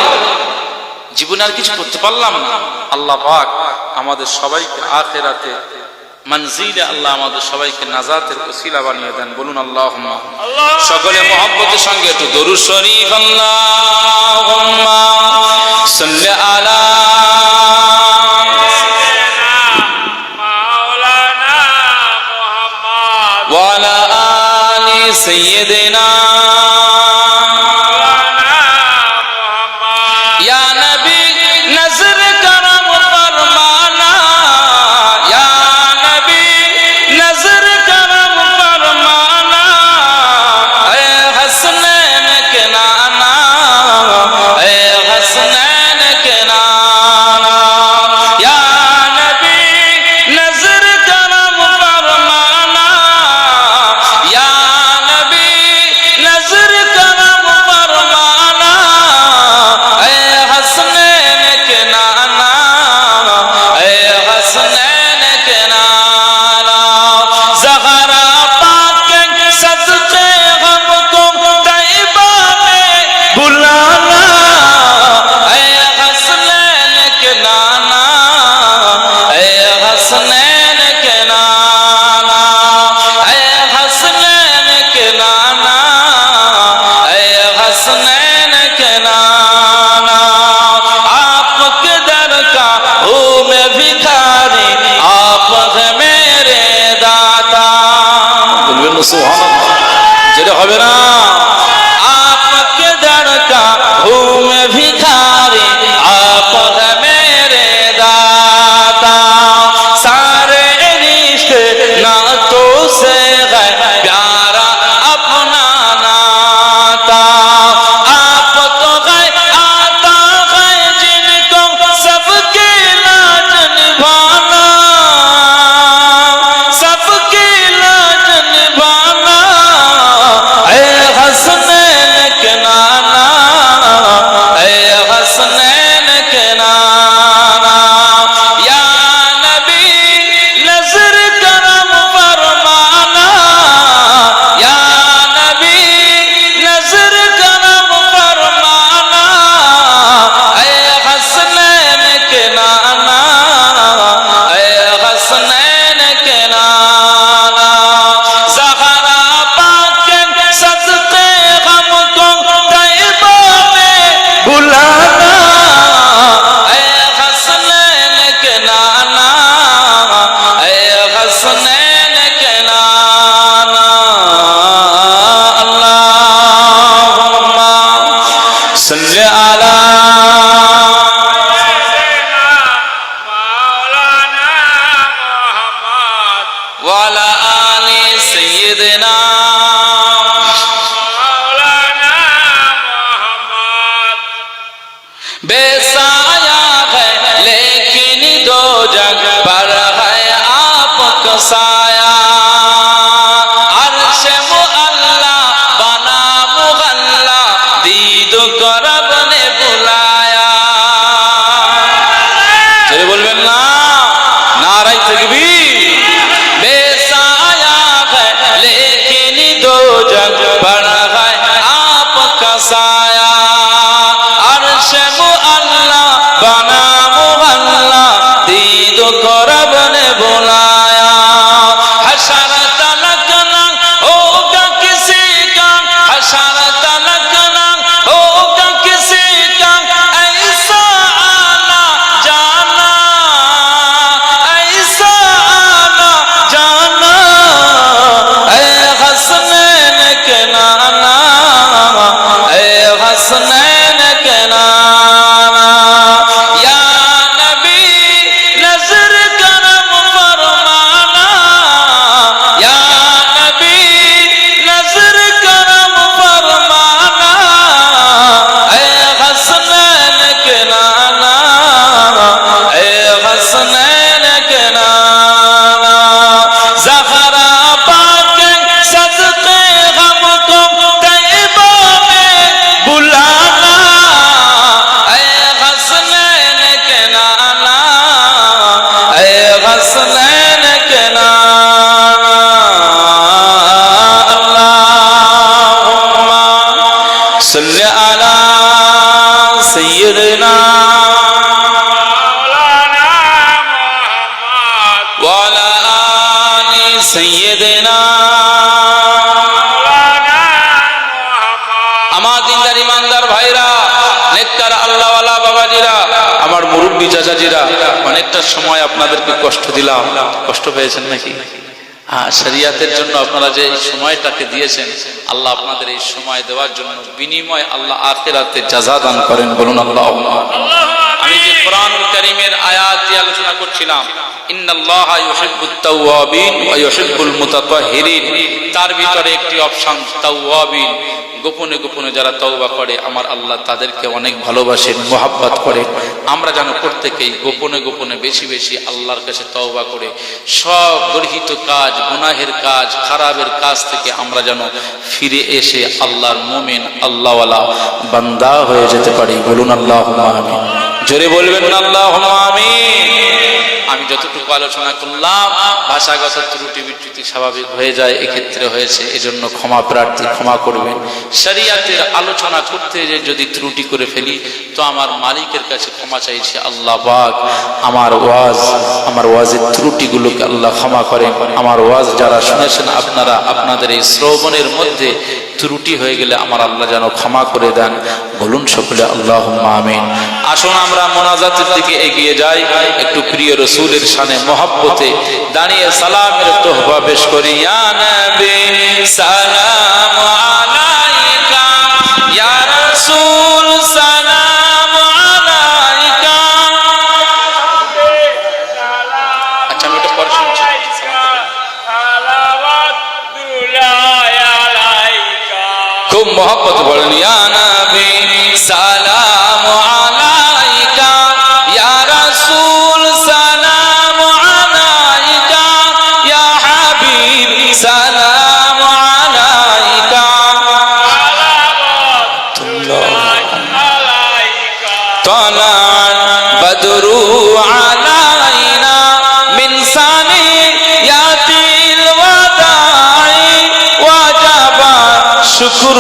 জীবনে আর কিছু করতে পারলাম না। আল্লাহ পাক আমাদের সবাইকে আখিরাতে মঞ্জিলে আল্লাহ আমাদের সবাইকে নাজাতের ওসিলা বানিয়ে দেন। বলুন আল্লাহুম্মা। সকলে মুহাব্বতের সঙ্গে একটু দরুদ শরীফ, আল্লাহুম্মা সাল্লি আলা মাওলানা মুহাম্মদ ওয়া আলা আলি সাইয়্যিদিনা মাওলানা মুহাম্মদ। ইয়া নবী নজর করম ফরমানা, ইয়া নবী নজর করম ফরমানা, এ হাসনैन के नाना, ए हसनैन के صل على وعلى آل سيدنا बेसाया है लेकिन दो जग पर है आपका साया अर्श मुअल्ला बना मुगल्ला दीद को रब ने बुलाया चलिए बोलবেন না नारे तकबीर बेसाया है लेकिन दो जग पर है आपका साया बना मुहल्ला दीद को रब ने बुलाया हशर तलक न होगा किसी का हशर तलक न होगा किसी का ऐसा आना जाना ऐसा आना जाना ऐ हसनैन के नाना ऐ हसनैन के नाना या नबी नजर करम फरमाना या नबी नजर करम फरमाना ऐ हसनैन के नाना ऐ हसनैन के नाना ज़हरा पाक सदक़े गम को तैबा में बुलाना ऐ हसनैन के नाना ऐ हसनैन के नाना अल्लाहुम्मा सल्ली अला सय्यिदिना वअला आलि सय्यिदिना আমার দিনদার ইমানদার ভাইরা নেককার আল্লাহওয়ালা বাবাজিরা আমার মুরব্বী চাচাজিরা অনেকটা সময় আপনাদেরকে কষ্ট দিলাম কষ্ট পেয়েছেন নাকি শরিয়াতের জন্য আপনারা যে এই সময়টাকে দিয়েছেন আল্লাহ আপনাদের এই সময় দেওয়ার জন্য বিনিময় আল্লাহ আখিরাতে জাযা দান করেন বলুন আল্লাহুম্মা আমি যে কোরআনুল কারীমের আয়াত দিয়ে আলোচনা করছিলাম ইন্নাল্লাহা ইউহিব্বুত তাওয়াবিন ওয়া ইউহিব্বুল মুতাতাহহিরিন তার ভিতরে একটি অপশন তাওয়াবিন গোপনে গোপনে যারা তওবা করে আমার আল্লাহ তাদেরকে অনেক ভালোবাসেন মোহাব্বত করেন আমরা যেন প্রত্যেকেই গোপনে গোপনে বেশি বেশি আল্লাহর কাছে তওবা করে সব গর্হিত কাজ গুনাহের কাজ খারাপের কাজ থেকে আমরা যেন ফিরে এসে আল্লাহর মুমিন আল্লাহওয়ালা বান্দা হয়ে যেতে পারি বলুন আল্লাহুম্মা আমিন জোরে বলবেন না আল্লাহুম্মা আমিন আমি যতটুকু আলোচনা করলাম ভাষাগত ত্রুটি বিচ্যুতি স্বাভাবিক হয়ে যায় এক্ষেত্রে হয়েছে এজন্য ক্ষমা প্রার্থী ক্ষমা করবেন শরিয়াতের আলোচনা করতে যে যদি ত্রুটি করে ফেলি তো আমার মালিকের কাছে ক্ষমা চাইছি আল্লাহ পাক আমার ওয়াজের ত্রুটিগুলোকে আল্লাহ ক্ষমা করেন আমার ওয়াজ যারা শুনেছেন আপনারা আপনাদের এই শ্রবণের মধ্যে ত্রুটি হয়ে গেলে আমার আল্লাহ যেন ক্ষমা করে দেন বলুন সকলে আল্লাহুম্মা আমিন আসুন আমরা মোনাজাতের দিকে এগিয়ে যাই একটু প্রিয় রাসূলের শানে মহব্বতে দাঁড়িয়ে সালামের তোহফা পেশ করি ইয়া নবী সালাম আলাইকা ইয়া রাসূল সালাম আলাইকা আচ্ছা আমি এটা পরে শুনছি খুব মহব্বত বলেন ইয়া নবী সালাম আলাইকা ইয়া রাসূল সালাম আলাইকা ইয়া হাবিব সালাম আলাইকা طلع بدر علينا من ثنيات الوداع وجب الشكر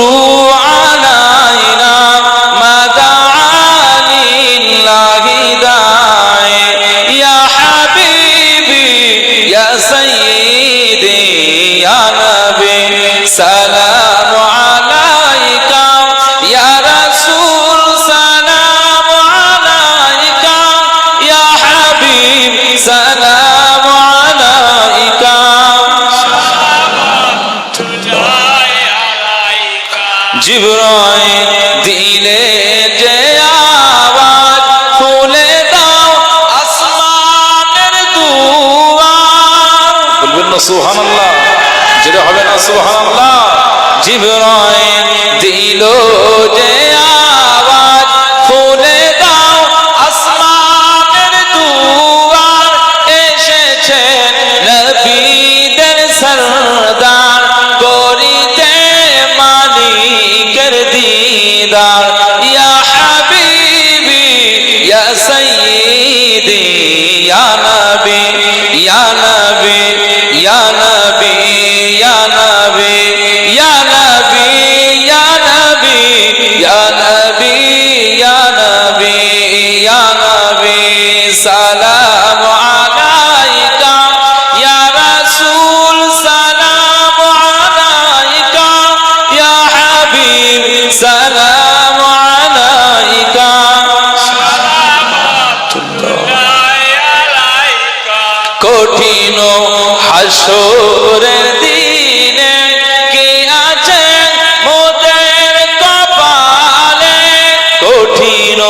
علينا ما دعا لله داعي يا حبيبي يا سيدي يا نبي سلام عليك يا رسول سلام عليك يا حبيبي সুবহানাল্লাহ, যেটা হবে না সুবহানাল্লাহ। জিবরাইল দিল যে আওয়াজ, খুলে দাও আসমানের দুয়ার, এসেছেন নবীদের সরদার, করিতে মালিকের দিদার। ইয়া হাবিবি ইয়া সাইয়্যিদি ইয়া নবী ইয়া নবী ইয়া নবী ইয়া নবী ইয়া নবী ইয়া নবী ইয়া নবী ইয়া নবী ইয়া নবী, সালামু আলাইকা ইয়া রাসূল, সালামু আলাইকা ইয়া হাবিব, সালামু আলাইকা। কঠিন হাসরের দিনে কে আছে মোদের কপালে, কঠিন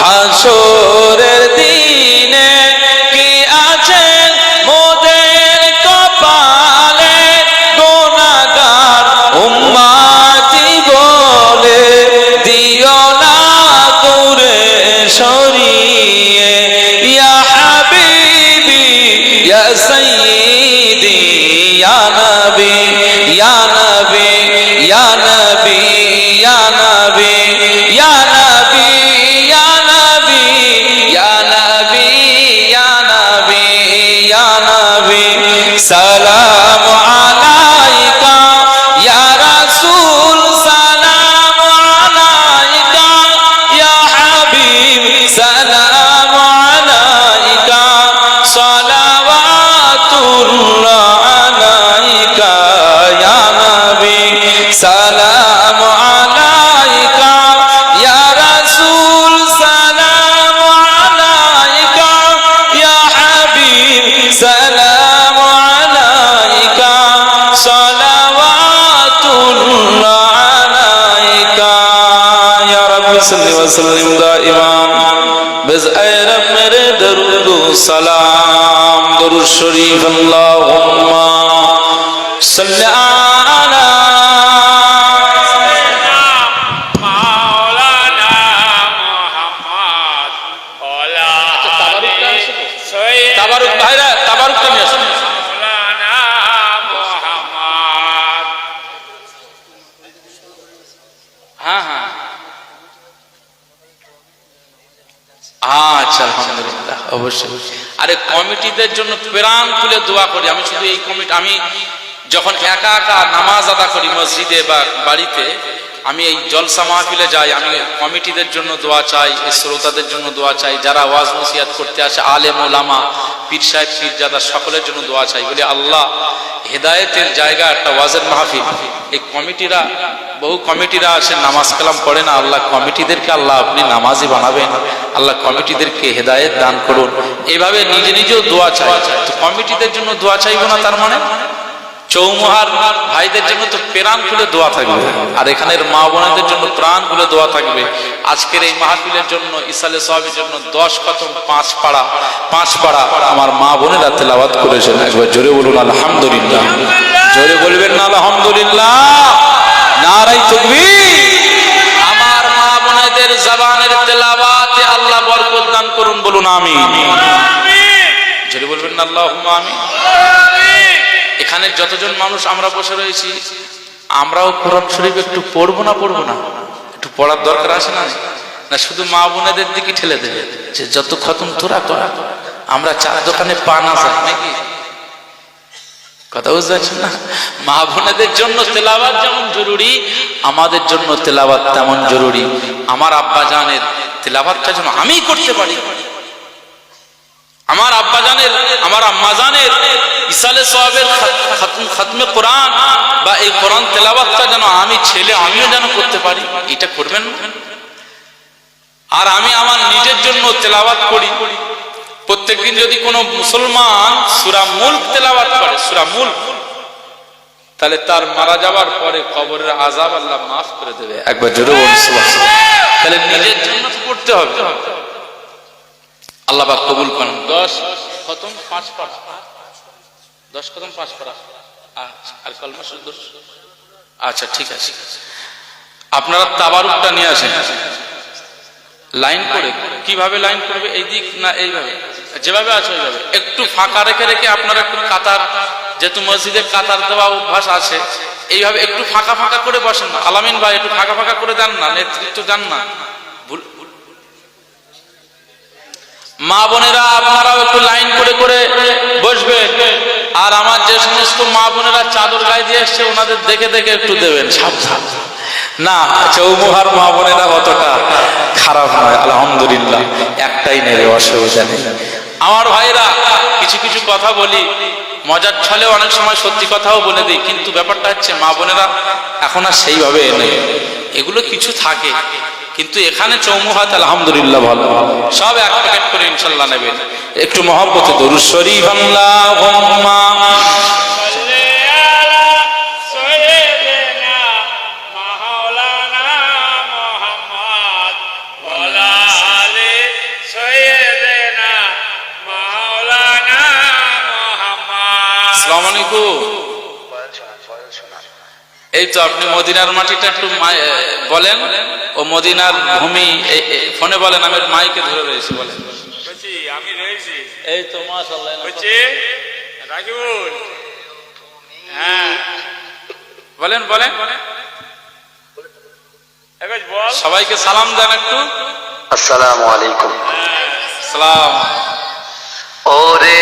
হাসরের দিনে কে আছে মোদের কপালে, গুনাহগার উম্মতি বলে দিও না দূরে সরিয়ে। ইয়া হাবিবি ইয়া সাইয়্যিদি ইয়া নবী ইয়া নবী ইয়া নবী ইয়া নবী ইয়া নবী ইয়া নবী ইয়া নবী ইয়া নবী ইয়া নবী, সালামু আলাইকা ইয়া রাসূল, সালামু আলাইকা ইয়া হাবিব, সালামু আলাইকা, সালাওয়াতুল্লাহ আলাইকা ইয়া নবী, সালামু আলাইকা ইয়া রাসূল, সালামু আলাইকা ইয়া হাবিব, সালামু আলাইকা, সালাওয়াতুল্লাহ আলাইকা। ইয়া রাব্বি সাল্লি ওয়া সাল্লিম দাইমান বিজআইর মেরে দরুদ ও সালাম, দরুদ শরীফ আল্লাহুম্মা সাল্লি আলা মাওলানা মুহাম্মদ ওলা তাবারুক ভাইরা, তাবারুকটা নিয়ে আসুন। মাওলানা মুহাম্মদ। হ্যাঁ হ্যাঁ, আচ্ছা আলহামদুলিল্লাহ, অবশ্যই। আরে কমিটিদের জন্য প্রাণ খুলে দোয়া করি। আমি শুধু এই কমিটি, আমি যখন একা একা নামাজ আদা করি মসজিদে বা বাড়িতে, আমি এই জলসা মাহফিলে যাই, আমি কমিটিদের জন্য দোয়া চাই, এই শ্রোতাদের জন্য দোয়া চাই, যারা ওয়াজ নসিহত করতে আসে, আলেম ওলামা, পীর সাহেব পীরজাদা, সকলের জন্য দোয়া চাই। বলি আল্লাহ হেদায়েতের জায়গা একটা ওয়াজের মাহফিল, এই কমিটিরা, বহু কমিটিরা আসে নামাজ কালাম পড়ে না, আল্লাহ কমিটিদেরকে আল্লাহ আপনি নামাজি বানাবেন, আল্লাহ কমিটিদেরকে হেদায়েত দান করুন। এভাবে নিজে নিজেও দোয়া চাই। তো কমিটিদের জন্য দোয়া চাইবো না তার মানে? চৌমুহার ভাইদের জন্য তো প্রাণ খুলে দোয়া থাকবে, আর এখানের মা বোনদের জন্য প্রাণ খুলে দোয়া থাকবে। আজকের এই মাহফিলের জন্য, ইসালে সাহাবের জন্য 10 খতম 5 পাড়া আমার মা বোনেরা তেলাওয়াত করেছেন। একবার জোরে বলুন আলহামদুলিল্লাহ, জোরে বলবেন না আলহামদুলিল্লাহ, নারায়ে তাকবীর। আমার মা বোনেদের জবানের তেলাওয়াতে আল্লাহ বরকত দান করুন, বলুন আমিন। জোরে বলবেন না আল্লাহুম্মা আমিন। এখানে যতজন মানুষ আমরা বসে রয়েছি, আমরাও কোরআন শরীফ একটু পড়বো না একটু পড়ার দরকার আছে না? না শুধু মা বোনেদের দিকে ঠেলে দেবে যে যত খতম তোরা করা, আমরা চার দোকানে পা না যাই নাকি? কথা বুঝতে পারছেন না? মা বোনেদের জন্য তেলাওয়াত যেমন জরুরি, আমাদের জন্য তেলাওয়াত তেমন জরুরি। আমার আব্বা জানের তেলাওয়াতটা যেন আমি করতে পারি, আমার আব্বা জানের, আমার আম্মা জানের ইসালে সাহাবের খাতমে কোরআন বা এই কোরআন তেলাওয়াতটা যেন আমি ছেলে আমিও যেন করতে পারি, এটা করবেন না? আর আমি আমার নিজের জন্য তেলাওয়াত করি। প্রত্যেকদিন যদি কোনো মুসলমান সূরা মুলক তেলাওয়াত করে, সূরা মুলক, তাহলে তার মারা যাওয়ার পরে কবরের আযাব আল্লাহ মাফ করে দেবে। একবার জোরে বলুন সুবহানাল্লাহ। তাহলে নিজের জন্য করতে হবে, আল্লাহ পাক কবুল করেন। 10 খতম 5 পারা, 10 কদম 5 পারা। আচ্ছা, আর কলমা শুদ্ধ। আচ্ছা ঠিক আছে, আপনারা তাবারুকটা নিয়ে আসেন। লাইন করে কিভাবে লাইন করবে, এই দিক না এইভাবে, যেভাবে আছে ওইভাবে। একটু ফাঁকা রেখে রেখে আপনারা একটু কাতার, যেহেতু মসজিদে কাতার দেওয়া অভ্যাস আছে, এইভাবে একটু ফাঁকা ফাঁকা করে বসেন না। আলামিন ভাই একটু ফাঁকা ফাঁকা করে দেন না, নেতৃত্ব দেন না। মা বোনেরা আপনারাও একটু লাইন করে করে বসবেন। আর আমার যে সমস্ত মা বোনেরা চাদর গায়ে দিয়ে এসছে ওনাদের দেখে দেখে একটু দেবেন, সাবধান। না, চৌমুহার মা বোনেরা অতটা খারাপ নয়, আলহামদুলিল্লাহ, একটাই নেবে, অসুবিধা নেই। আমার ভাইরা, কিছু কিছু কথা বলি মজার ছলে, অনেক সময় সত্যি কথাও বলে দিই, কিন্তু ব্যাপারটা হচ্ছে মা বোনেরা এখন আর সেইভাবে নেই, এগুলো কিছু থাকে। কিন্তু এখানে চৌমুহাত আলহামদুলিল্লাহ ভালো, সব এক প্যাকেট করে ইনশাল্লাহ নেবেন। একটু মহব্বতে দরুদ শরীফ আল্লাহুম্মা সাল্লি আলা সাইয়্যিদিনা মাওলানা মুহাম্মদ ওয়ালা আলি সাইয়্যিদিনা মাওলানা মুহাম্মদ। আসসালামু আলাইকুম। এই তো আপনি মদিনার মাটিটা একটু বলেন, ও মদিনার ভূমি ফোনে বলেন, আমি মাইকে ধরে রয়েছি, বলেন। বলছি আমি রয়েছি, এই তো মাশাআল্লাহ, বলছি রাকিবুল, হ্যাঁ বলেন বলেন, একবার বল। সবাইকে সালাম দেন একটু। আসসালামু আলাইকুম। সালাম। ওরে